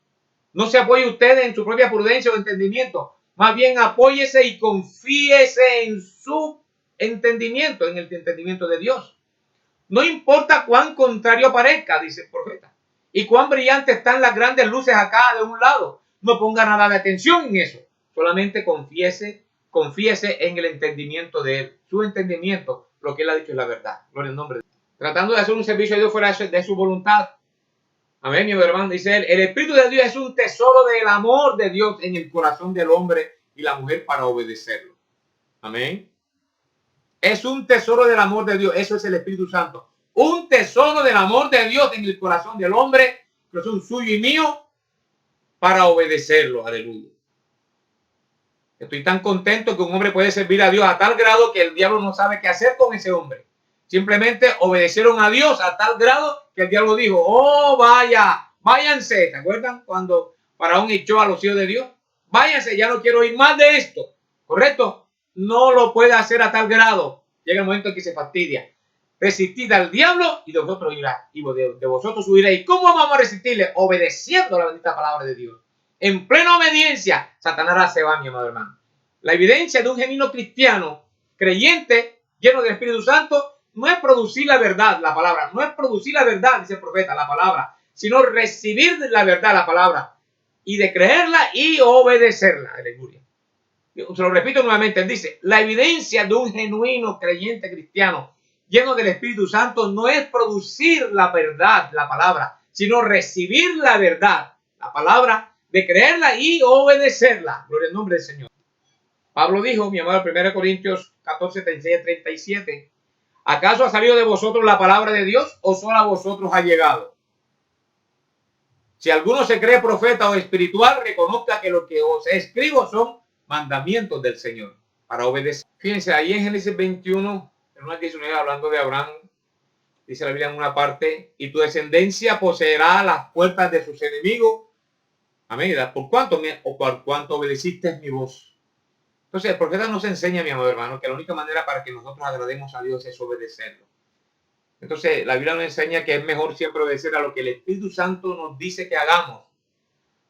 S1: No se apoye usted en su propia prudencia o entendimiento. Más bien apóyese y confíese en su entendimiento, en el entendimiento de Dios. No importa cuán contrario parezca, dice el profeta, y cuán brillantes están las grandes luces acá de un lado. No ponga nada de atención en eso. Solamente confíese en el entendimiento de Él. Su entendimiento, lo que Él ha dicho es la verdad. Gloria al nombre de Dios. Tratando de hacer un servicio a Dios fuera de su voluntad. Amén, mi hermano. Dice él, el Espíritu de Dios es un tesoro del amor de Dios en el corazón del hombre y la mujer para obedecerlo. Amén. Es un tesoro del amor de Dios. Eso es el Espíritu Santo. Un tesoro del amor de Dios en el corazón del hombre, que es un suyo y mío, para obedecerlo. Aleluya. Estoy tan contento que un hombre puede servir a Dios a tal grado que el diablo no sabe qué hacer con ese hombre. Simplemente obedecieron a Dios a tal grado que el diablo dijo, oh, váyanse. ¿Se acuerdan cuando Faraón echó a los hijos de Dios? Váyanse, ya no quiero oír más de esto. ¿Correcto? No lo puede hacer a tal grado. Llega el momento en que se fastidia. Resistid al diablo y de vosotros irá. Y de vosotros huirá. ¿Y cómo vamos a resistirle? Obedeciendo la bendita palabra de Dios. En plena obediencia, Satanás se va, mi amado hermano. La evidencia de un genuino cristiano, creyente, lleno del Espíritu Santo, no es producir la verdad, la palabra. No es producir la verdad, dice el profeta, la palabra. Sino recibir la verdad, la palabra. Y de creerla y obedecerla. Aleluya. Se lo repito nuevamente. Él dice, la evidencia de un genuino creyente cristiano, lleno del Espíritu Santo, no es producir la verdad, la palabra, sino recibir la verdad, la palabra, de creerla y obedecerla. Gloria al nombre del Señor. Pablo dijo, mi amado, 1 Corintios 14, 36, 37, ¿acaso ha salido de vosotros la palabra de Dios o solo a vosotros ha llegado? Si alguno se cree profeta o espiritual, reconozca que lo que os escribo son mandamientos del Señor para obedecer. Fíjense, ahí en Génesis 21, en 19, hablando de Abraham, dice la Biblia en una parte, y tu descendencia poseerá las puertas de sus enemigos. Amén. ¿Por cuánto obedeciste mi voz? Entonces el profeta nos enseña, mi amado hermano, que la única manera para que nosotros agrademos a Dios es obedecerlo. Entonces la Biblia nos enseña que es mejor siempre obedecer a lo que el Espíritu Santo nos dice que hagamos.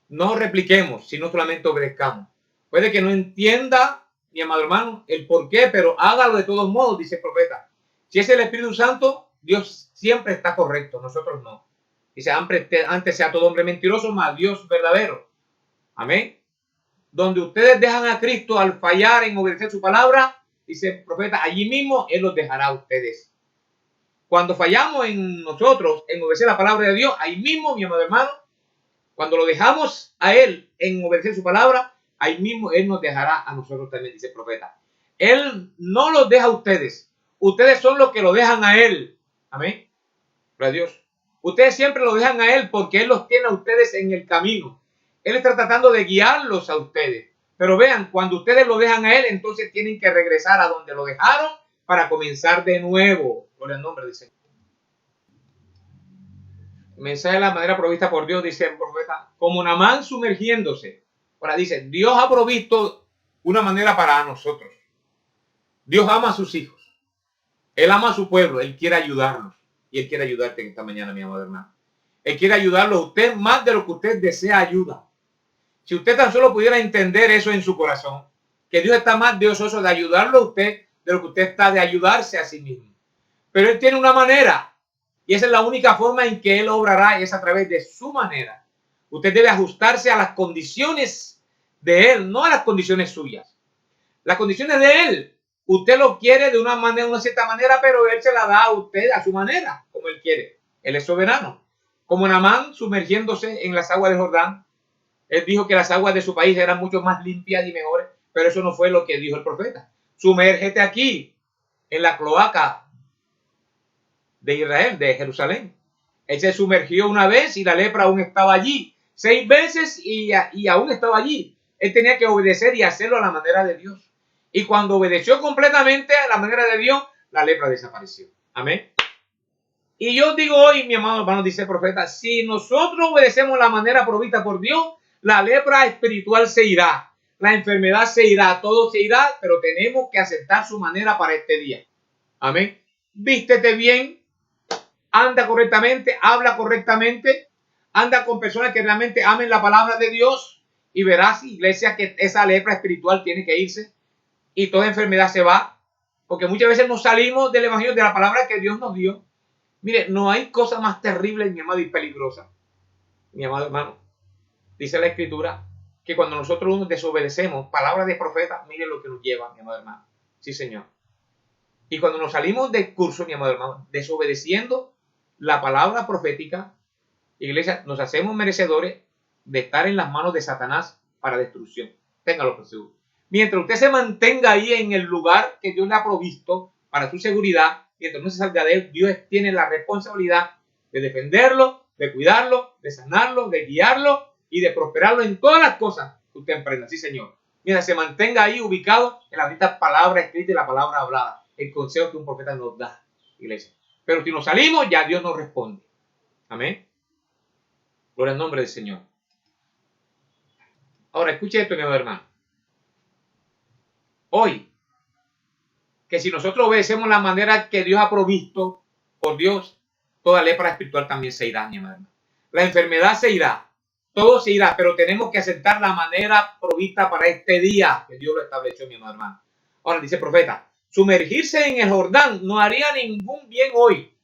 S1: No repliquemos, sino solamente obedezcamos. Puede que no entienda, mi amado hermano, el por qué, pero hágalo de todos modos, dice el profeta. Si es el Espíritu Santo, Dios siempre está correcto, nosotros no. Dice, antes sea todo hombre mentiroso, mas Dios verdadero. Amén. Donde ustedes dejan a Cristo al fallar en obedecer su palabra, dice el profeta, allí mismo Él los dejará a ustedes. Cuando fallamos en nosotros, en obedecer la palabra de Dios, ahí mismo, mi amado hermano, cuando lo dejamos a Él en obedecer su palabra, ahí mismo Él nos dejará a nosotros también, dice el profeta. Él no los deja a ustedes. Ustedes son los que lo dejan a Él. Amén. Gloria a Dios. Ustedes siempre lo dejan a Él porque Él los tiene a ustedes en el camino. Él está tratando de guiarlos a ustedes. Pero vean, cuando ustedes lo dejan a Él, entonces tienen que regresar a donde lo dejaron para comenzar de nuevo. Por el nombre del Señor. Mensaje de la manera provista por Dios, dice el profeta, como Naamán sumergiéndose. Ahora dice, Dios ha provisto una manera para nosotros. Dios ama a sus hijos. Él ama a su pueblo. Él quiere ayudarnos. Y Él quiere ayudarte en esta mañana, mi amado hermano. Él quiere ayudarlo a usted más de lo que usted desea ayuda. Si usted tan solo pudiera entender eso en su corazón, que Dios está más deseoso de ayudarlo a usted de lo que usted está de ayudarse a sí mismo. Pero Él tiene una manera. Y esa es la única forma en que Él obrará, es a través de su manera. Usted debe ajustarse a las condiciones de Él, no a las condiciones suyas. Las condiciones de Él, usted lo quiere de una manera, una cierta manera, pero Él se la da a usted a su manera, como Él quiere. Él es soberano. Como Naamán sumergiéndose en las aguas del Jordán, Él dijo que las aguas de su país eran mucho más limpias y mejores, pero eso no fue lo que dijo el profeta. Sumérgete aquí, en la cloaca de Israel, de Jerusalén. Él se sumergió una vez y la lepra aún estaba allí. 6 veces y aún estaba allí. Él tenía que obedecer y hacerlo a la manera de Dios. Y cuando obedeció completamente a la manera de Dios, la lepra desapareció. Amén. Y yo digo hoy, mi amado hermano, dice el profeta, si nosotros obedecemos la manera provista por Dios, la lepra espiritual se irá. La enfermedad se irá, todo se irá, pero tenemos que aceptar su manera para este día. Amén. Vístete bien, anda correctamente, habla correctamente, anda con personas que realmente amen la palabra de Dios y verás, iglesia, que esa lepra espiritual tiene que irse y toda enfermedad se va, porque muchas veces nos salimos del evangelio, de la palabra que Dios nos dio. Mire, no hay cosa más terrible, mi amado, y peligrosa, mi amado hermano. Dice la Escritura que cuando nosotros desobedecemos palabras de profeta, mire lo que nos lleva, mi amado hermano. Sí, Señor. Y cuando nos salimos del curso, mi amado hermano, desobedeciendo la palabra profética, iglesia, nos hacemos merecedores de estar en las manos de Satanás para destrucción. Téngalo por seguro. Mientras usted se mantenga ahí en el lugar que Dios le ha provisto para su seguridad, mientras no se salga de él, Dios tiene la responsabilidad de defenderlo, de cuidarlo, de sanarlo, de guiarlo y de prosperarlo en todas las cosas que usted emprenda. Sí, Señor. Mientras se mantenga ahí ubicado en la bendita palabra escrita y la palabra hablada. El consejo que un profeta nos da, iglesia. Pero si nos salimos, ya Dios nos responde. Amén. Gloria al nombre del Señor. Ahora, escuche esto, mi hermano. Hoy, que si nosotros obedecemos la manera que Dios ha provisto por Dios, toda lepra espiritual también se irá, mi hermano. La enfermedad se irá, todo se irá, pero tenemos que aceptar la manera provista para este día que Dios lo estableció, mi hermano. Ahora, dice el profeta, sumergirse en el Jordán no haría ningún bien hoy.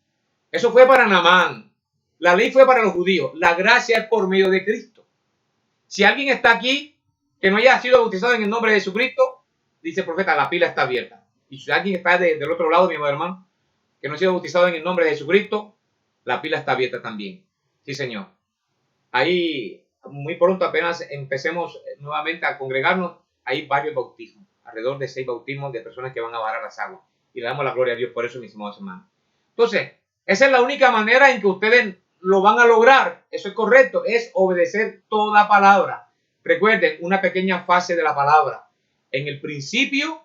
S1: Eso fue para Naamán. La ley fue para los judíos. La gracia es por medio de Cristo. Si alguien está aquí que no haya sido bautizado en el nombre de Jesucristo, dice el profeta, la pila está abierta. Y si alguien está del otro lado, mi hermano, que no ha sido bautizado en el nombre de Jesucristo, la pila está abierta también. Sí, Señor. Ahí, muy pronto, apenas empecemos nuevamente a congregarnos, hay varios bautismos. Alrededor de 6 bautismos de personas que van a bajar a las aguas. Y le damos la gloria a Dios por eso, mis amados hermanos. Entonces, esa es la única manera en que ustedes lo van a lograr. Eso es correcto. Es obedecer toda palabra. Recuerden, una pequeña fase de la palabra. En el principio,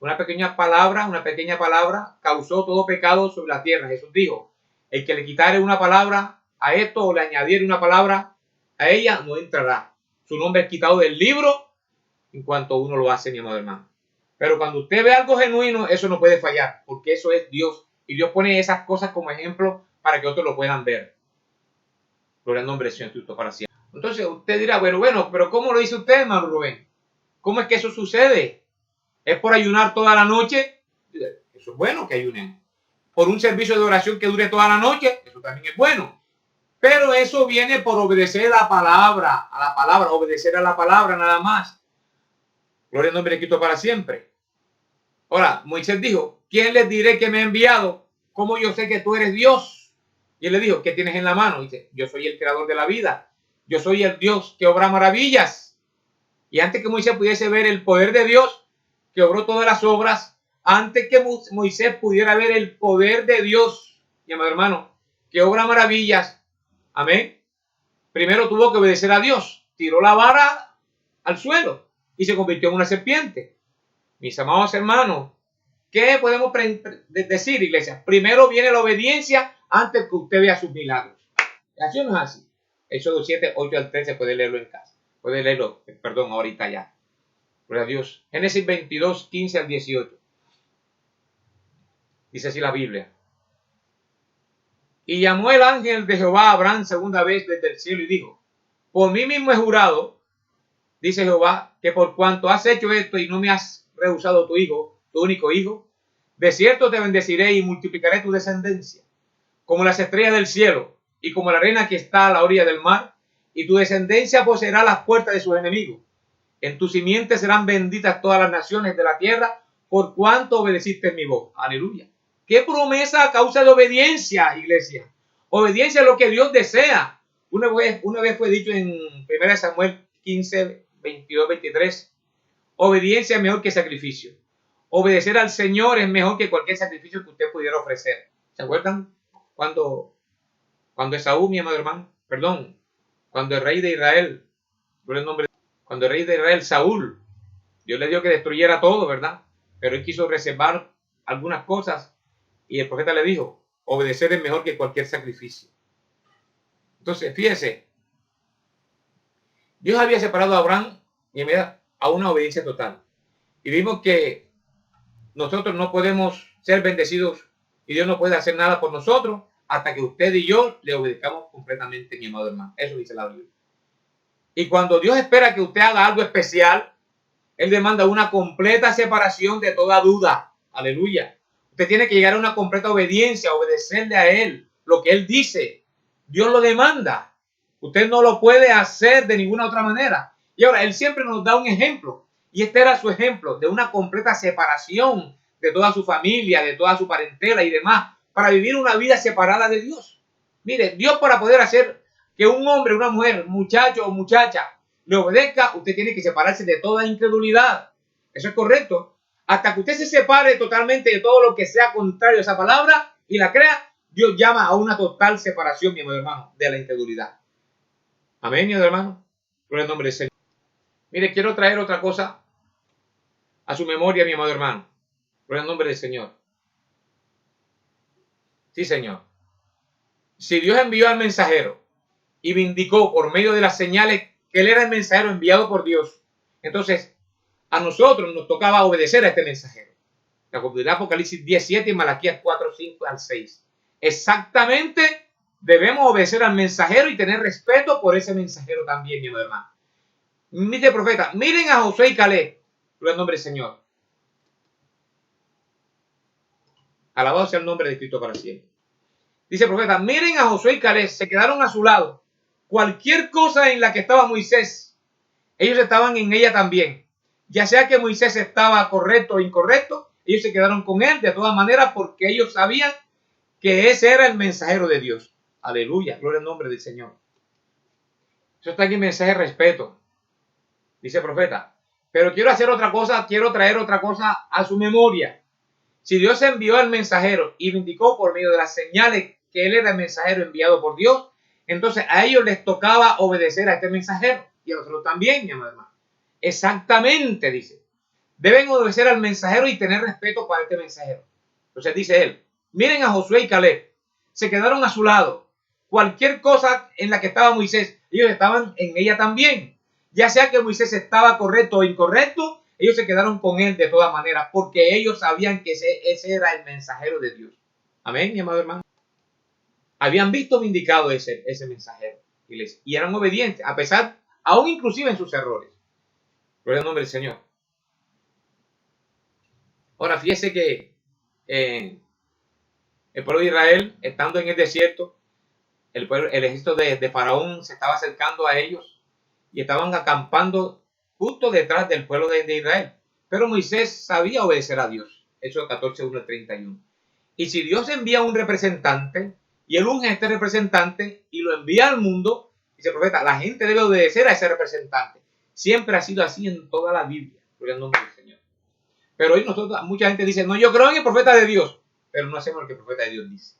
S1: una pequeña palabra causó todo pecado sobre la tierra. Jesús dijo, el que le quitare una palabra a esto o le añadiere una palabra a ella, no entrará. Su nombre es quitado del libro en cuanto uno lo hace, mi amado hermano. Pero cuando usted ve algo genuino, eso no puede fallar, porque eso es Dios. Y Dios pone esas cosas como ejemplo para que otros lo puedan ver. Gloria al nombre del Señor Cristo para siempre. Entonces usted dirá, bueno, pero ¿cómo lo dice usted, hermano Rubén? ¿Cómo es que eso sucede? ¿Es por ayunar toda la noche? Eso es bueno que ayunen. por un servicio de oración que dure toda la noche, eso también es bueno. Pero eso viene por obedecer a la palabra, obedecer a la palabra nada más. Gloria al nombre de Cristo para siempre. Ahora, Moisés dijo, ¿quién les diré que me ha enviado? ¿Cómo yo sé que tú eres Dios? Y él le dijo, ¿qué tienes en la mano? Y dice, yo soy el creador de la vida. Yo soy el Dios que obra maravillas. Y antes que Moisés pudiese ver el poder de Dios, que obró todas las obras, antes que Moisés pudiera ver el poder de Dios, mi amado hermano, que obra maravillas, amén, primero tuvo que obedecer a Dios. Tiró la vara al suelo y se convirtió en una serpiente. Mis amados hermanos, ¿qué podemos decir, iglesia? Primero viene la obediencia antes que usted vea sus milagros. Así no es así. Éxodo 7, 8 al 13, puede leerlo en casa. Puede leerlo, perdón, ahorita ya. Gloria a Dios. Génesis 22, 15 al 18. Dice así la Biblia. Y llamó el ángel de Jehová a Abraham segunda vez desde el cielo y dijo, por mí mismo he jurado, dice Jehová, que por cuanto has hecho esto y no me has rehusado tu hijo, tu único hijo, de cierto te bendeciré y multiplicaré tu descendencia, como las estrellas del cielo y como la arena que está a la orilla del mar, y tu descendencia poseerá las puertas de sus enemigos. En tu simiente serán benditas todas las naciones de la tierra, por cuanto obedeciste mi voz. Aleluya. ¿Qué promesa a causa de obediencia, iglesia? Obediencia es lo que Dios desea. Una vez fue dicho en 1 Samuel 15, 22, 23. Obediencia es mejor que sacrificio. Obedecer al Señor es mejor que cualquier sacrificio que usted pudiera ofrecer. ¿Se acuerdan? Cuando Esaú, mi amado hermano, perdón, cuando el rey de Israel, por el nombre, cuando el rey de Israel, Saúl, Dios le dio que destruyera todo, ¿verdad? Pero él quiso reservar algunas cosas y el profeta le dijo, obedecer es mejor que cualquier sacrificio. Entonces, fíjese, Dios había separado a Abraham y enviado a una obediencia total. Y vimos que nosotros no podemos ser bendecidos y Dios no puede hacer nada por nosotros hasta que usted y yo le obedezcamos completamente, mi amado hermano. Eso dice la Biblia. Y cuando Dios espera que usted haga algo especial, Él demanda una completa separación de toda duda. Aleluya. Usted tiene que llegar a una completa obediencia, obedecerle a Él, lo que Él dice. Dios lo demanda. Usted no lo puede hacer de ninguna otra manera. Y ahora, Él siempre nos da un ejemplo. Y este era su ejemplo de una completa separación de toda su familia, de toda su parentela y demás, para vivir una vida separada de Dios. Mire, Dios para poder hacer que un hombre, una mujer, muchacho o muchacha, le obedezca, usted tiene que separarse de toda incredulidad. Eso es correcto. Hasta que usted se separe totalmente de todo lo que sea contrario a esa palabra y la crea, Dios llama a una total separación, mi hermano, de la incredulidad. Amén, mi hermano. Por el nombre del Señor. Mire, quiero traer otra cosa a su memoria, mi amado hermano. Por el nombre del Señor. Sí, Señor. Si Dios envió al mensajero y vindicó por medio de las señales que él era el mensajero enviado por Dios, entonces a nosotros nos tocaba obedecer a este mensajero. La comunidad Apocalipsis 17 y Malaquías 4, 5 al 6. Exactamente debemos obedecer al mensajero y tener respeto por ese mensajero también, mi hermano. Dice el profeta, miren a Josué y Caleb, por el nombre del Señor. Alabado sea el nombre de Cristo para siempre. Dice el profeta, miren a Josué y Caleb, se quedaron a su lado. Cualquier cosa en la que estaba Moisés, ellos estaban en ella también. Ya sea que Moisés estaba correcto o incorrecto, ellos se quedaron con él de todas maneras porque ellos sabían que ese era el mensajero de Dios. Aleluya, gloria al nombre del Señor. Eso está aquí en mensaje de respeto, dice el profeta. Pero quiero hacer otra cosa, quiero traer otra cosa a su memoria. Si Dios envió al mensajero y vindicó por medio de las señales que él era el mensajero enviado por Dios, entonces a ellos les tocaba obedecer a este mensajero y a nosotros también, mi hermano. Exactamente, dice. Deben obedecer al mensajero y tener respeto para este mensajero. Entonces dice él, miren a Josué y Caleb, se quedaron a su lado. Cualquier cosa en la que estaba Moisés, ellos estaban en ella también. Ya sea que Moisés estaba correcto o incorrecto, ellos se quedaron con él de todas maneras, porque ellos sabían que ese era el mensajero de Dios. Amén, mi amado hermano. Habían visto vindicado ese mensajero y eran obedientes, a pesar, aún inclusive en sus errores. Gloria al nombre del Señor. Ahora, fíjese que El pueblo de Israel, estando en el desierto, el ejército de Faraón se estaba acercando a ellos y estaban acampando justo detrás del pueblo de Israel. Pero Moisés sabía obedecer a Dios. Éxodo 14, 1 al 31. Y si Dios envía un representante y él unge a este representante y lo envía al mundo, dice el profeta, la gente debe obedecer a ese representante. Siempre ha sido así en toda la Biblia, por el nombre del Señor. Pero hoy mucha gente dice, no, yo creo en el profeta de Dios, pero no hacemos lo que el profeta de Dios dice.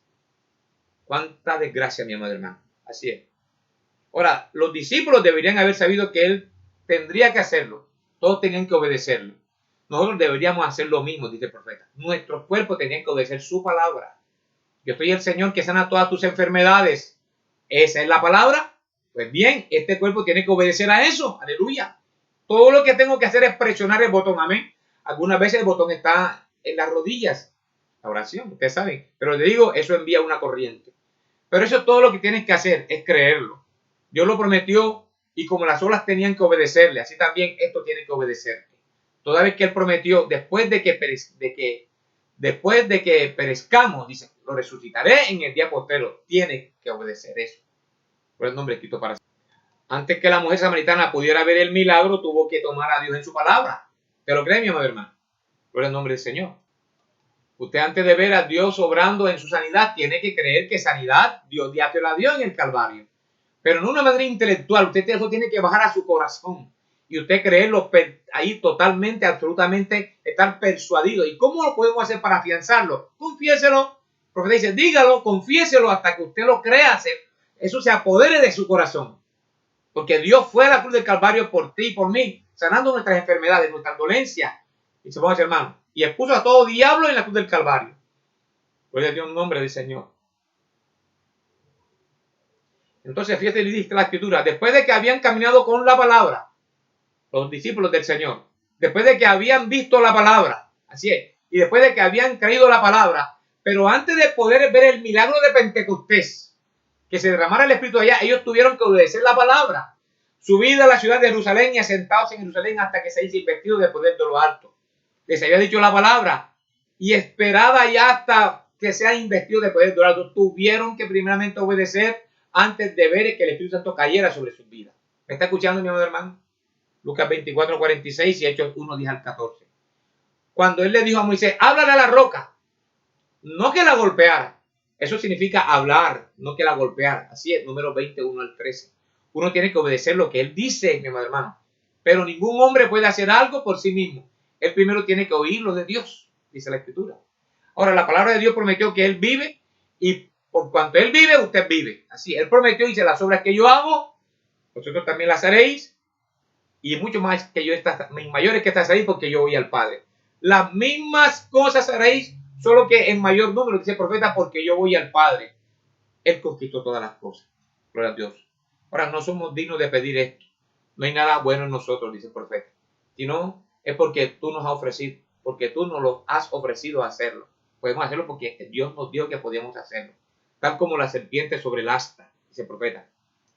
S1: Cuánta desgracia, mi amado hermano. Así es. Ahora, los discípulos deberían haber sabido que él tendría que hacerlo. Todos tenían que obedecerlo. Nosotros deberíamos hacer lo mismo, dice el profeta. Nuestros cuerpos tenían que obedecer su palabra. Yo soy el Señor que sana todas tus enfermedades. ¿Esa es la palabra? Pues bien, este cuerpo tiene que obedecer a eso. Aleluya. Todo lo que tengo que hacer es presionar el botón. Amén. Algunas veces el botón está en las rodillas. La oración, ustedes saben. Pero le digo, eso envía una corriente. Pero eso todo lo que tienes que hacer es creerlo. Dios lo prometió y como las olas tenían que obedecerle, así también esto tiene que obedecerte. Toda vez que Él prometió, después de que perezcamos, dice, lo resucitaré en el día postrero. Tiene que obedecer eso. Por el nombre escrito para siempre. Antes que la mujer samaritana pudiera ver el milagro, tuvo que tomar a Dios en su palabra. ¿Te lo cree, mi amado hermano? Por el nombre del Señor. Usted antes de ver a Dios obrando en su sanidad, tiene que creer que sanidad Dios ya te la dio en el Calvario. Pero no de una manera intelectual. Usted eso tiene que bajar a su corazón. Y usted creerlo ahí totalmente, absolutamente, estar persuadido. ¿Y cómo lo podemos hacer para afianzarlo? Confiéselo. El profeta dice, dígalo, confiéselo hasta que usted lo crea. Eso se apodere de su corazón. Porque Dios fue a la cruz del Calvario por ti y por mí, sanando nuestras enfermedades, nuestras dolencias. Y se pone, hermano, y expuso a todo diablo en la cruz del Calvario. Pues dio un nombre del Señor. Entonces, fíjate, le dice la Escritura, después de que habían caminado con la palabra, los discípulos del Señor, después de que habían visto la palabra, así es, y después de que habían creído la palabra, pero antes de poder ver el milagro de Pentecostés, que se derramara el Espíritu allá, ellos tuvieron que obedecer la palabra. Subid a la ciudad de Jerusalén y asentados en Jerusalén hasta que seáis investidos del poder de lo alto. Les había dicho la palabra y esperada ya hasta que sean investidos del poder de lo alto. Tuvieron que primeramente obedecer antes de ver que el Espíritu Santo cayera sobre sus vidas. ¿Me está escuchando, mi amado hermano? Lucas 24, 46 y Hechos 1, 10 al 14. Cuando él le dijo a Moisés, háblale a la roca, no que la golpeara. Eso significa hablar, no que la golpeara. Así es, número 21 al 13. Uno tiene que obedecer lo que él dice, mi amado hermano. Pero ningún hombre puede hacer algo por sí mismo. Él primero tiene que oír lo de Dios, dice la Escritura. Ahora, la palabra de Dios prometió que Él vive y por cuanto Él vive, usted vive. Así, Él prometió y dice, las obras que yo hago, vosotros también las haréis y mucho más que yo, mayores que estas haréis porque yo voy al Padre. Las mismas cosas haréis, solo que en mayor número, dice el profeta, porque yo voy al Padre. Él conquistó todas las cosas. Gloria a Dios. Ahora, no somos dignos de pedir esto. No hay nada bueno en nosotros, dice el profeta. Sino es porque tú nos has ofrecido, porque tú nos lo has ofrecido a hacerlo. Podemos hacerlo porque Dios nos dijo que podíamos hacerlo. Tal como la serpiente sobre el asta, dice el profeta.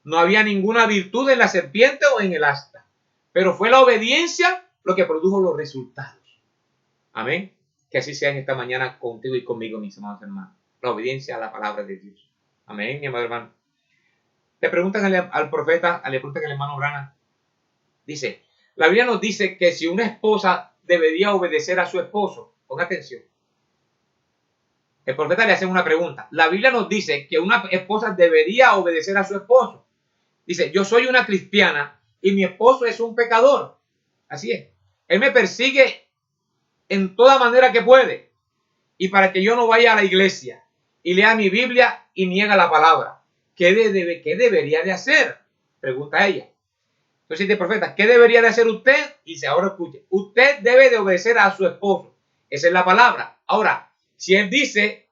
S1: No había ninguna virtud en la serpiente o en el asta, pero fue la obediencia lo que produjo los resultados. Amén. Que así sea en esta mañana contigo y conmigo, mis amados hermanos. La obediencia a la palabra de Dios. Amén, mi amado hermano. Le preguntan al profeta, le preguntan al hermano Branham. Dice, la Biblia nos dice que si una esposa debería obedecer a su esposo, ponga atención. El profeta le hace una pregunta. La Biblia nos dice que una esposa debería obedecer a su esposo. Dice, yo soy una cristiana y mi esposo es un pecador. Así es. Él me persigue en toda manera que puede. Y para que yo no vaya a la iglesia y lea mi Biblia y niega la palabra. ¿Qué debería de hacer? Pregunta ella. Entonces dice el profeta, ¿qué debería de hacer usted? Y dice, ahora escuche, usted debe de obedecer a su esposo. Esa es la palabra. Ahora, si él dice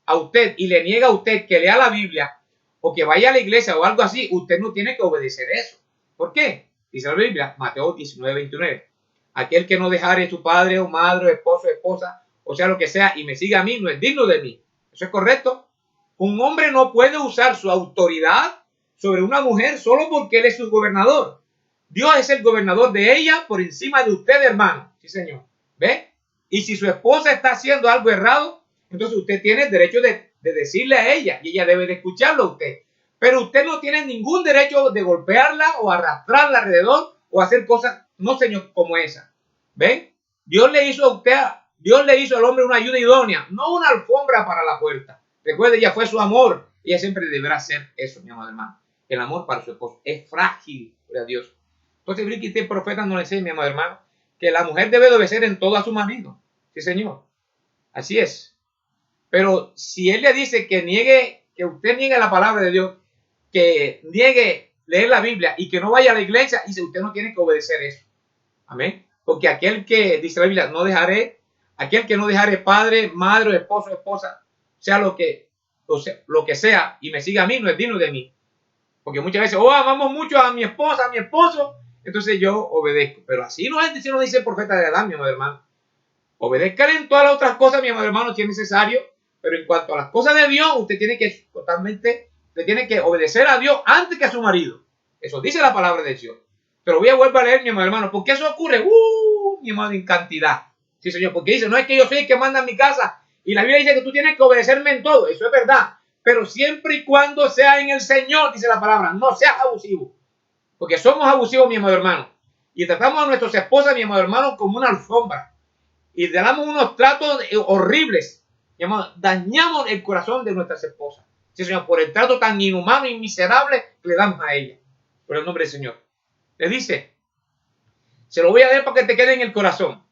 S1: a usted y le niega a usted que lea la Biblia o que vaya a la iglesia o algo así, usted no tiene que obedecer eso. ¿Por qué? Dice la Biblia, Mateo 19, 29. Aquel que no dejare su padre o madre, esposo, esposa, o sea lo que sea, y me siga a mí, no es digno de mí. ¿Eso es correcto? Un hombre no puede usar su autoridad sobre una mujer solo porque él es su gobernador. Dios es el gobernador de ella por encima de usted, hermano. Sí, señor. ¿Ve? Y si su esposa está haciendo algo errado, entonces usted tiene el derecho de de decirle a ella y ella debe de escucharlo a usted. Pero usted no tiene ningún derecho de golpearla o arrastrarla alrededor o hacer cosas, no señor, como esa. ¿Ven? Dios le hizo a usted, Dios le hizo al hombre una ayuda idónea, no una alfombra para la puerta. Recuerde, ella fue su amor. Ella siempre deberá hacer eso, mi amado hermano. El amor para su esposo es frágil, gloria a Dios. Entonces, el profeta nos enseña, mi amado hermano, que la mujer debe obedecer en todo a su marido. Sí, señor. Así es. Pero si él le dice que niegue, que usted niegue la palabra de Dios, que niegue leer la Biblia y que no vaya a la iglesia, dice, usted no tiene que obedecer eso. Amén. Porque aquel que, dice la Biblia, no dejaré, aquel que no dejaré padre, madre, esposo, esposa, sea lo que sea, y me siga a mí, no es digno de mí. Porque muchas veces, amamos mucho a mi esposa, a mi esposo, entonces yo obedezco. Pero así no es, si no dice el profeta de Adán, mi amado hermano. Obedezcan en todas las otras cosas, mi amado hermano, si es necesario, pero en cuanto a las cosas de Dios, usted tiene que totalmente, usted tiene que obedecer a Dios antes que a su marido. Eso dice la palabra de Dios. Pero voy a volver a leer, mi amado hermano, porque eso ocurre, mi hermano, en cantidad. Sí, señor, porque dice, no es que yo soy el que manda en mi casa, y la Biblia dice que tú tienes que obedecerme en todo, eso es verdad, pero siempre y cuando sea en el Señor, dice la palabra, no seas abusivo, porque somos abusivos, mi amado hermano, y tratamos a nuestras esposas, mi amado hermano, como una alfombra, y le damos unos tratos horribles, mi amado, dañamos el corazón de nuestras esposas, sí, señor, por el trato tan inhumano y miserable que le damos a ella, por el nombre del Señor. Le dice, se lo voy a leer para que te quede en el corazón.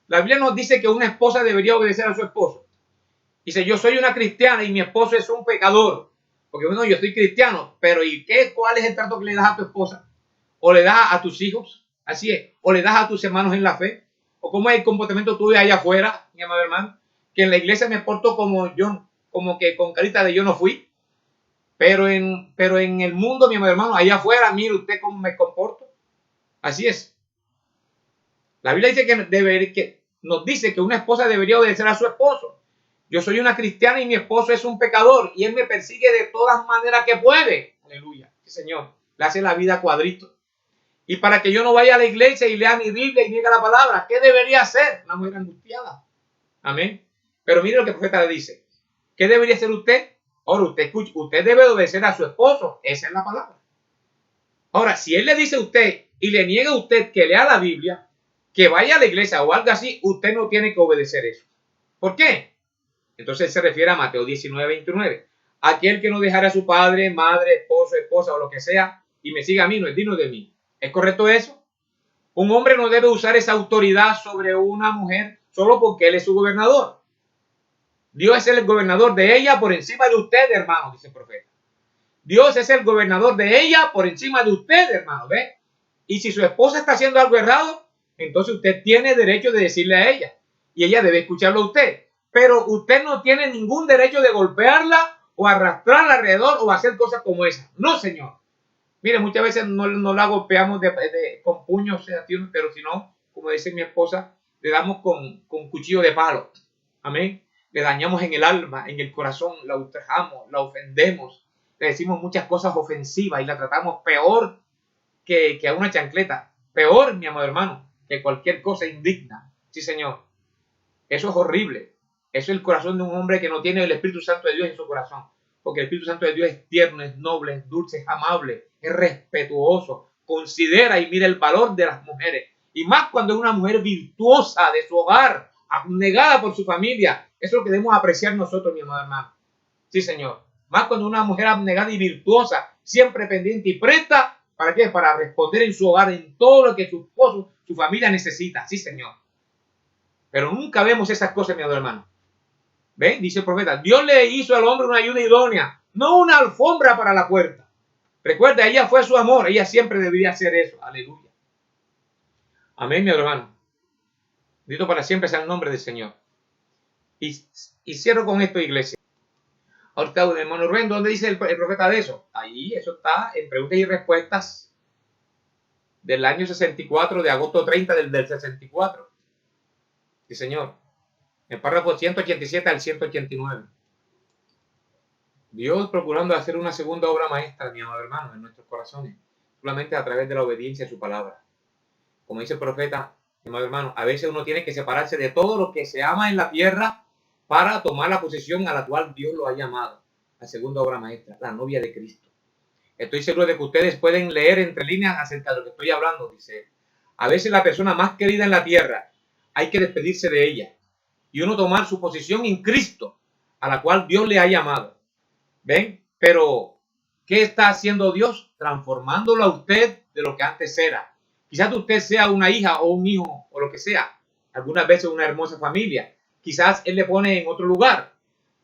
S1: La Biblia nos dice que una esposa debería obedecer a su esposo. Dice, yo soy una cristiana y mi esposo es un pecador. Porque bueno, yo soy cristiano, pero ¿y qué? ¿Cuál es el trato que le das a tu esposa? ¿O le das a tus hijos? Así es. ¿O le das a tus hermanos en la fe? ¿O cómo es el comportamiento tuyo allá afuera, mi amado hermano? Que en la iglesia me porto como yo, como que con carita de yo no fui. Pero en el mundo, mi amado hermano, allá afuera, mire usted cómo me comporto. Así es. La Biblia dice que nos dice que una esposa debería obedecer a su esposo. Yo soy una cristiana y mi esposo es un pecador y él me persigue de todas maneras que puede. Aleluya. Sí, Señor. Le hace la vida cuadrito. Y para que yo no vaya a la iglesia y lea mi Biblia y niegue la palabra, ¿qué debería hacer? Una mujer angustiada. Amén. Pero mire lo que el profeta le dice. ¿Qué debería hacer usted? Ahora, usted debe obedecer a su esposo. Esa es la palabra. Ahora, si él le dice a usted y le niega a usted que lea la Biblia, que vaya a la iglesia o algo así, usted no tiene que obedecer eso. ¿Por qué? Entonces se refiere a Mateo 19:29. Aquel que no dejara a su padre, madre, esposo, esposa o lo que sea y me siga a mí no es digno de mí. ¿Es correcto eso? Un hombre no debe usar esa autoridad sobre una mujer solo porque él es su gobernador. Dios es el gobernador de ella por encima de usted, hermano, dice el profeta. Dios es el gobernador de ella por encima de usted, hermano, ¿ve? Y si su esposa está haciendo algo errado, entonces usted tiene derecho de decirle a ella. Y ella debe escucharlo a usted. Pero usted no tiene ningún derecho de golpearla o arrastrarla alrededor o hacer cosas como esa. No, señor. Mire, muchas veces no la golpeamos con puños, pero si no, como dice mi esposa, le damos con cuchillo de palo. Amén. Le dañamos en el alma, en el corazón, la ultrajamos, la ofendemos, le decimos muchas cosas ofensivas y la tratamos peor que a una chancleta. Peor, mi amado hermano, que cualquier cosa indigna. Sí, Señor. Eso es horrible. Eso es el corazón de un hombre que no tiene el Espíritu Santo de Dios en su corazón. Porque el Espíritu Santo de Dios es tierno, es noble, es dulce, es amable, es respetuoso. Considera y mira el valor de las mujeres. Y más cuando es una mujer virtuosa de su hogar, abnegada por su familia. Eso es lo que debemos apreciar nosotros, mi amado hermano. Sí, Señor. Más cuando una mujer abnegada y virtuosa, siempre pendiente y presta, ¿para qué? Para responder en su hogar en todo lo que su esposo, su familia necesita. Sí, Señor. Pero nunca vemos esas cosas, mi amado hermano. ¿Ven? Dice el profeta, Dios le hizo al hombre una ayuda idónea, no una alfombra para la puerta. Recuerda, ella fue su amor, ella siempre debería hacer eso. Aleluya. Amén, mi hermano. Bendito para siempre sea el nombre del Señor. Y cierro con esto, iglesia. Ahorita, hermano Rubén, ¿dónde dice el profeta de eso? Ahí, eso está en preguntas y respuestas del año 64, de agosto 30 del 64. Sí, Señor. En párrafo 187 al 189. Dios procurando hacer una segunda obra maestra, mi amado hermano, en nuestros corazones, solamente a través de la obediencia a su palabra. Como dice el profeta, mi amado hermano, a veces uno tiene que separarse de todo lo que se ama en la tierra para tomar la posición a la cual Dios lo ha llamado, la segunda obra maestra, la novia de Cristo. Estoy seguro de que ustedes pueden leer entre líneas acerca de lo que estoy hablando, dice. A veces la persona más querida en la tierra, hay que despedirse de ella y uno tomar su posición en Cristo, a la cual Dios le ha llamado. ¿Ven? Pero, ¿qué está haciendo Dios? Transformándolo a usted de lo que antes era. Quizás usted sea una hija o un hijo o lo que sea. Algunas veces una hermosa familia. Quizás Él le pone en otro lugar.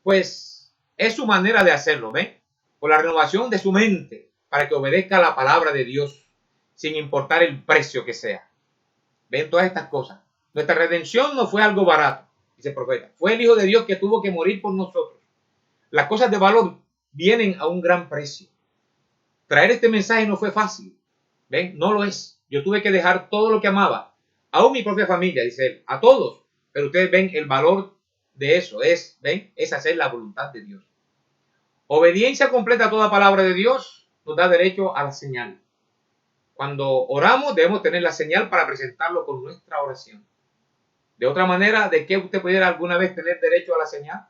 S1: Pues es su manera de hacerlo, ¿ven? Por la renovación de su mente para que obedezca a la palabra de Dios sin importar el precio que sea. ¿Ven? Todas estas cosas. Nuestra redención no fue algo barato, dice el profeta. Fue el Hijo de Dios que tuvo que morir por nosotros. Las cosas de valor vienen a un gran precio. Traer este mensaje no fue fácil. ¿Ven? No lo es. Yo tuve que dejar todo lo que amaba. Aún mi propia familia, dice él. A todos. Pero ustedes ven el valor de eso. ¿Ven? Es hacer la voluntad de Dios. Obediencia completa a toda palabra de Dios nos da derecho a la señal. Cuando oramos debemos tener la señal para presentarlo con nuestra oración. De otra manera, ¿de qué usted pudiera alguna vez tener derecho a la señal?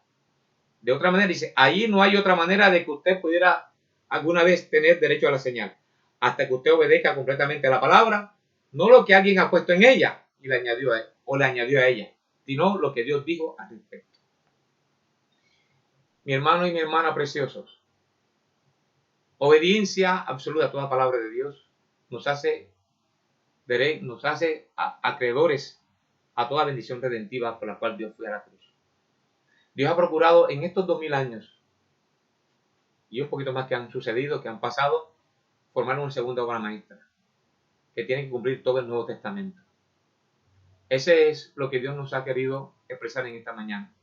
S1: De otra manera, dice, ahí no hay otra manera de que usted pudiera alguna vez tener derecho a la señal. Hasta que usted obedezca completamente a la palabra, no lo que alguien ha puesto en ella y le añadió a él, o le añadió a ella, sino lo que Dios dijo al respecto. Mi hermano y mi hermana preciosos, obediencia absoluta a toda palabra de Dios nos hace acreedores a toda bendición redentiva por la cual Dios fue a la cruz. Dios ha procurado en estos 2000 años y un poquito más que han sucedido, que han pasado, formar una segunda obra maestra que tiene que cumplir todo el Nuevo Testamento. Ese es lo que Dios nos ha querido expresar en esta mañana.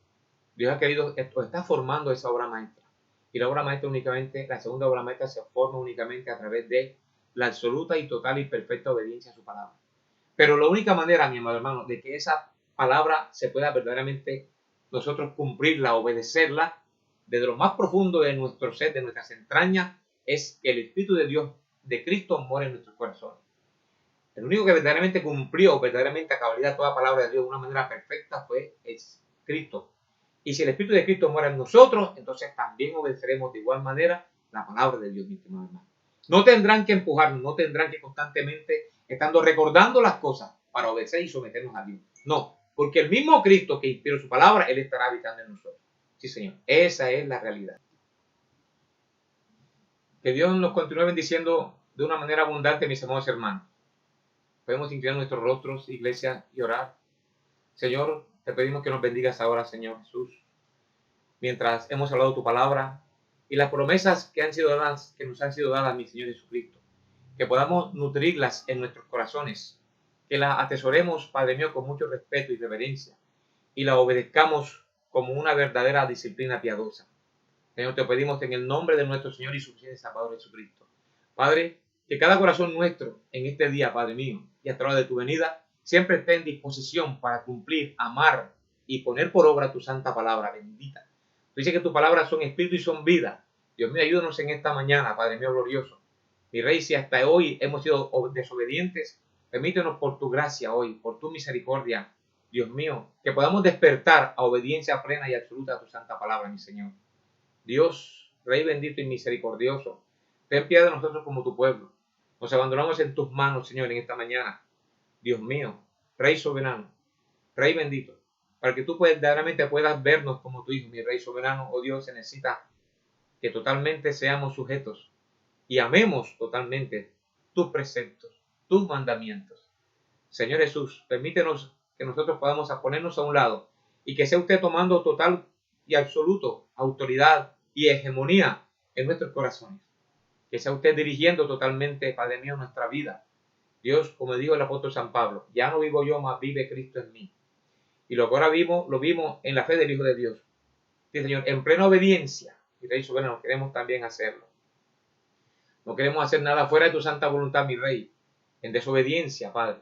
S1: Dios ha querido, está formando esa obra maestra. Y la obra maestra únicamente, la segunda obra maestra se forma únicamente a través de la absoluta y total y perfecta obediencia a su palabra. Pero la única manera, mi amado hermano, de que esa palabra se pueda verdaderamente nosotros cumplirla, obedecerla, desde lo más profundo de nuestro ser, de nuestras entrañas, es que el Espíritu de Dios, de Cristo, mora en nuestros corazones. El único que verdaderamente cumplió, verdaderamente a cabalidad toda palabra de Dios de una manera perfecta es Cristo. Y si el Espíritu de Cristo mora en nosotros, entonces también obedeceremos de igual manera la palabra de Dios, mi estimado hermano. No tendrán que empujarnos, no tendrán que constantemente estando recordando las cosas para obedecer y someternos a Dios. No, porque el mismo Cristo que inspiró su palabra, Él estará habitando en nosotros. Sí, Señor, esa es la realidad. Que Dios nos continúe bendiciendo de una manera abundante, mis amados hermanos. Podemos inclinar nuestros rostros, iglesia, y orar. Señor, te pedimos que nos bendigas ahora, Señor Jesús, mientras hemos hablado tu palabra y las promesas que nos han sido dadas, mi Señor Jesucristo, que podamos nutrirlas en nuestros corazones, que las atesoremos, Padre mío, con mucho respeto y reverencia, y las obedezcamos como una verdadera disciplina piadosa. Señor, te pedimos en el nombre de nuestro Señor y suficiente Salvador Jesucristo. Padre, que cada corazón nuestro en este día, Padre mío, y hasta la hora de tu venida, siempre esté en disposición para cumplir, amar y poner por obra tu santa palabra bendita. Tú dices que tus palabras son espíritu y son vida. Dios mío, ayúdanos en esta mañana, Padre mío glorioso. Mi Rey, si hasta hoy hemos sido desobedientes, permítenos por tu gracia hoy, por tu misericordia, Dios mío, que podamos despertar a obediencia plena y absoluta a tu santa palabra, mi Señor. Dios, Rey bendito y misericordioso, ten piedad de nosotros como tu pueblo. Nos abandonamos en tus manos, Señor, en esta mañana. Dios mío, Rey soberano, Rey bendito, para que tú verdaderamente puedas vernos como tu Hijo, mi Rey soberano. Oh Dios, se necesita que totalmente seamos sujetos y amemos totalmente tus preceptos, tus mandamientos. Señor Jesús, permítenos que nosotros podamos ponernos a un lado y que sea usted tomando total y absoluto autoridad y hegemonía en nuestros corazones. Que sea usted dirigiendo totalmente, Padre mío, nuestra vida. Dios, como dijo el apóstol San Pablo, ya no vivo yo, mas vive Cristo en mí. Y lo que ahora vimos, lo vimos en la fe del Hijo de Dios. Sí, Señor, en plena obediencia. Y Rey soberano, queremos también hacerlo. No queremos hacer nada fuera de tu santa voluntad, mi Rey. En desobediencia, Padre.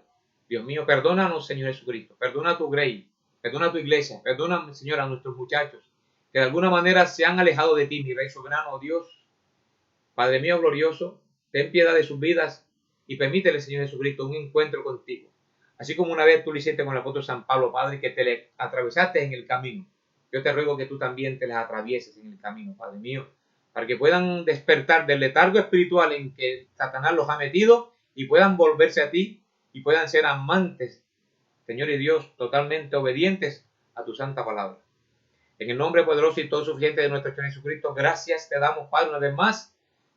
S1: Dios mío, perdónanos, Señor Jesucristo. Perdona a tu Grey. Perdona a tu iglesia. Perdona, Señor, a nuestros muchachos que de alguna manera se han alejado de ti, mi Rey soberano, oh Dios. Padre mío glorioso, ten piedad de sus vidas y permítele, Señor Jesucristo, un encuentro contigo. Así como una vez tú lo hiciste con el apóstol San Pablo, Padre, que te le atravesaste en el camino. yo te ruego que tú también te las atravieses en el camino, Padre mío, para que puedan despertar del letargo espiritual en que Satanás los ha metido y puedan volverse a ti y puedan ser amantes, Señor y Dios, totalmente obedientes a tu santa palabra. En el nombre poderoso y todo suficiente de nuestro Señor Jesucristo, gracias te damos, Padre, una vez más,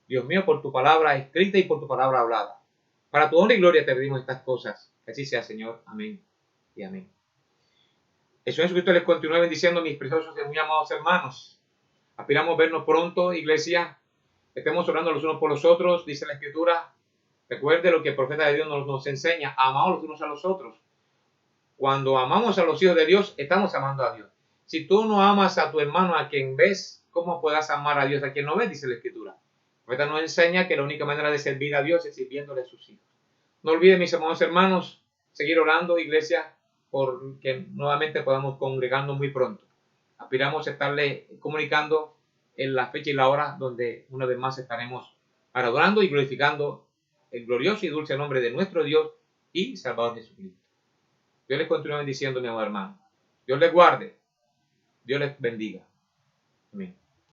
S1: Dios mío, por tu palabra escrita y por tu palabra hablada. Para tu honra y gloria te pedimos estas cosas. Que así sea, Señor. Amén y amén. El Señor Jesucristo les continúa bendiciendo, mis preciosos y muy amados hermanos. Aspiramos vernos pronto, iglesia. Estemos orando los unos por los otros, dice la Escritura. Recuerde lo que el profeta de Dios nos enseña, amamos los unos a los otros. Cuando amamos a los hijos de Dios, estamos amando a Dios. Si tú no amas a tu hermano a quien ves, ¿cómo podrás amar a Dios a quien no ves? Dice la Escritura. El profeta nos enseña que la única manera de servir a Dios es sirviéndole a sus hijos. No olviden, mis amados hermanos, seguir orando, iglesia, por que nuevamente podamos congregarnos muy pronto. Aspiramos a estarle comunicando en la fecha y la hora donde una vez más estaremos adorando y glorificando el glorioso y dulce nombre de nuestro Dios y Salvador Jesucristo. Dios les continúe bendiciendo, mi amado hermano. Dios les guarde. Dios les bendiga. Amén.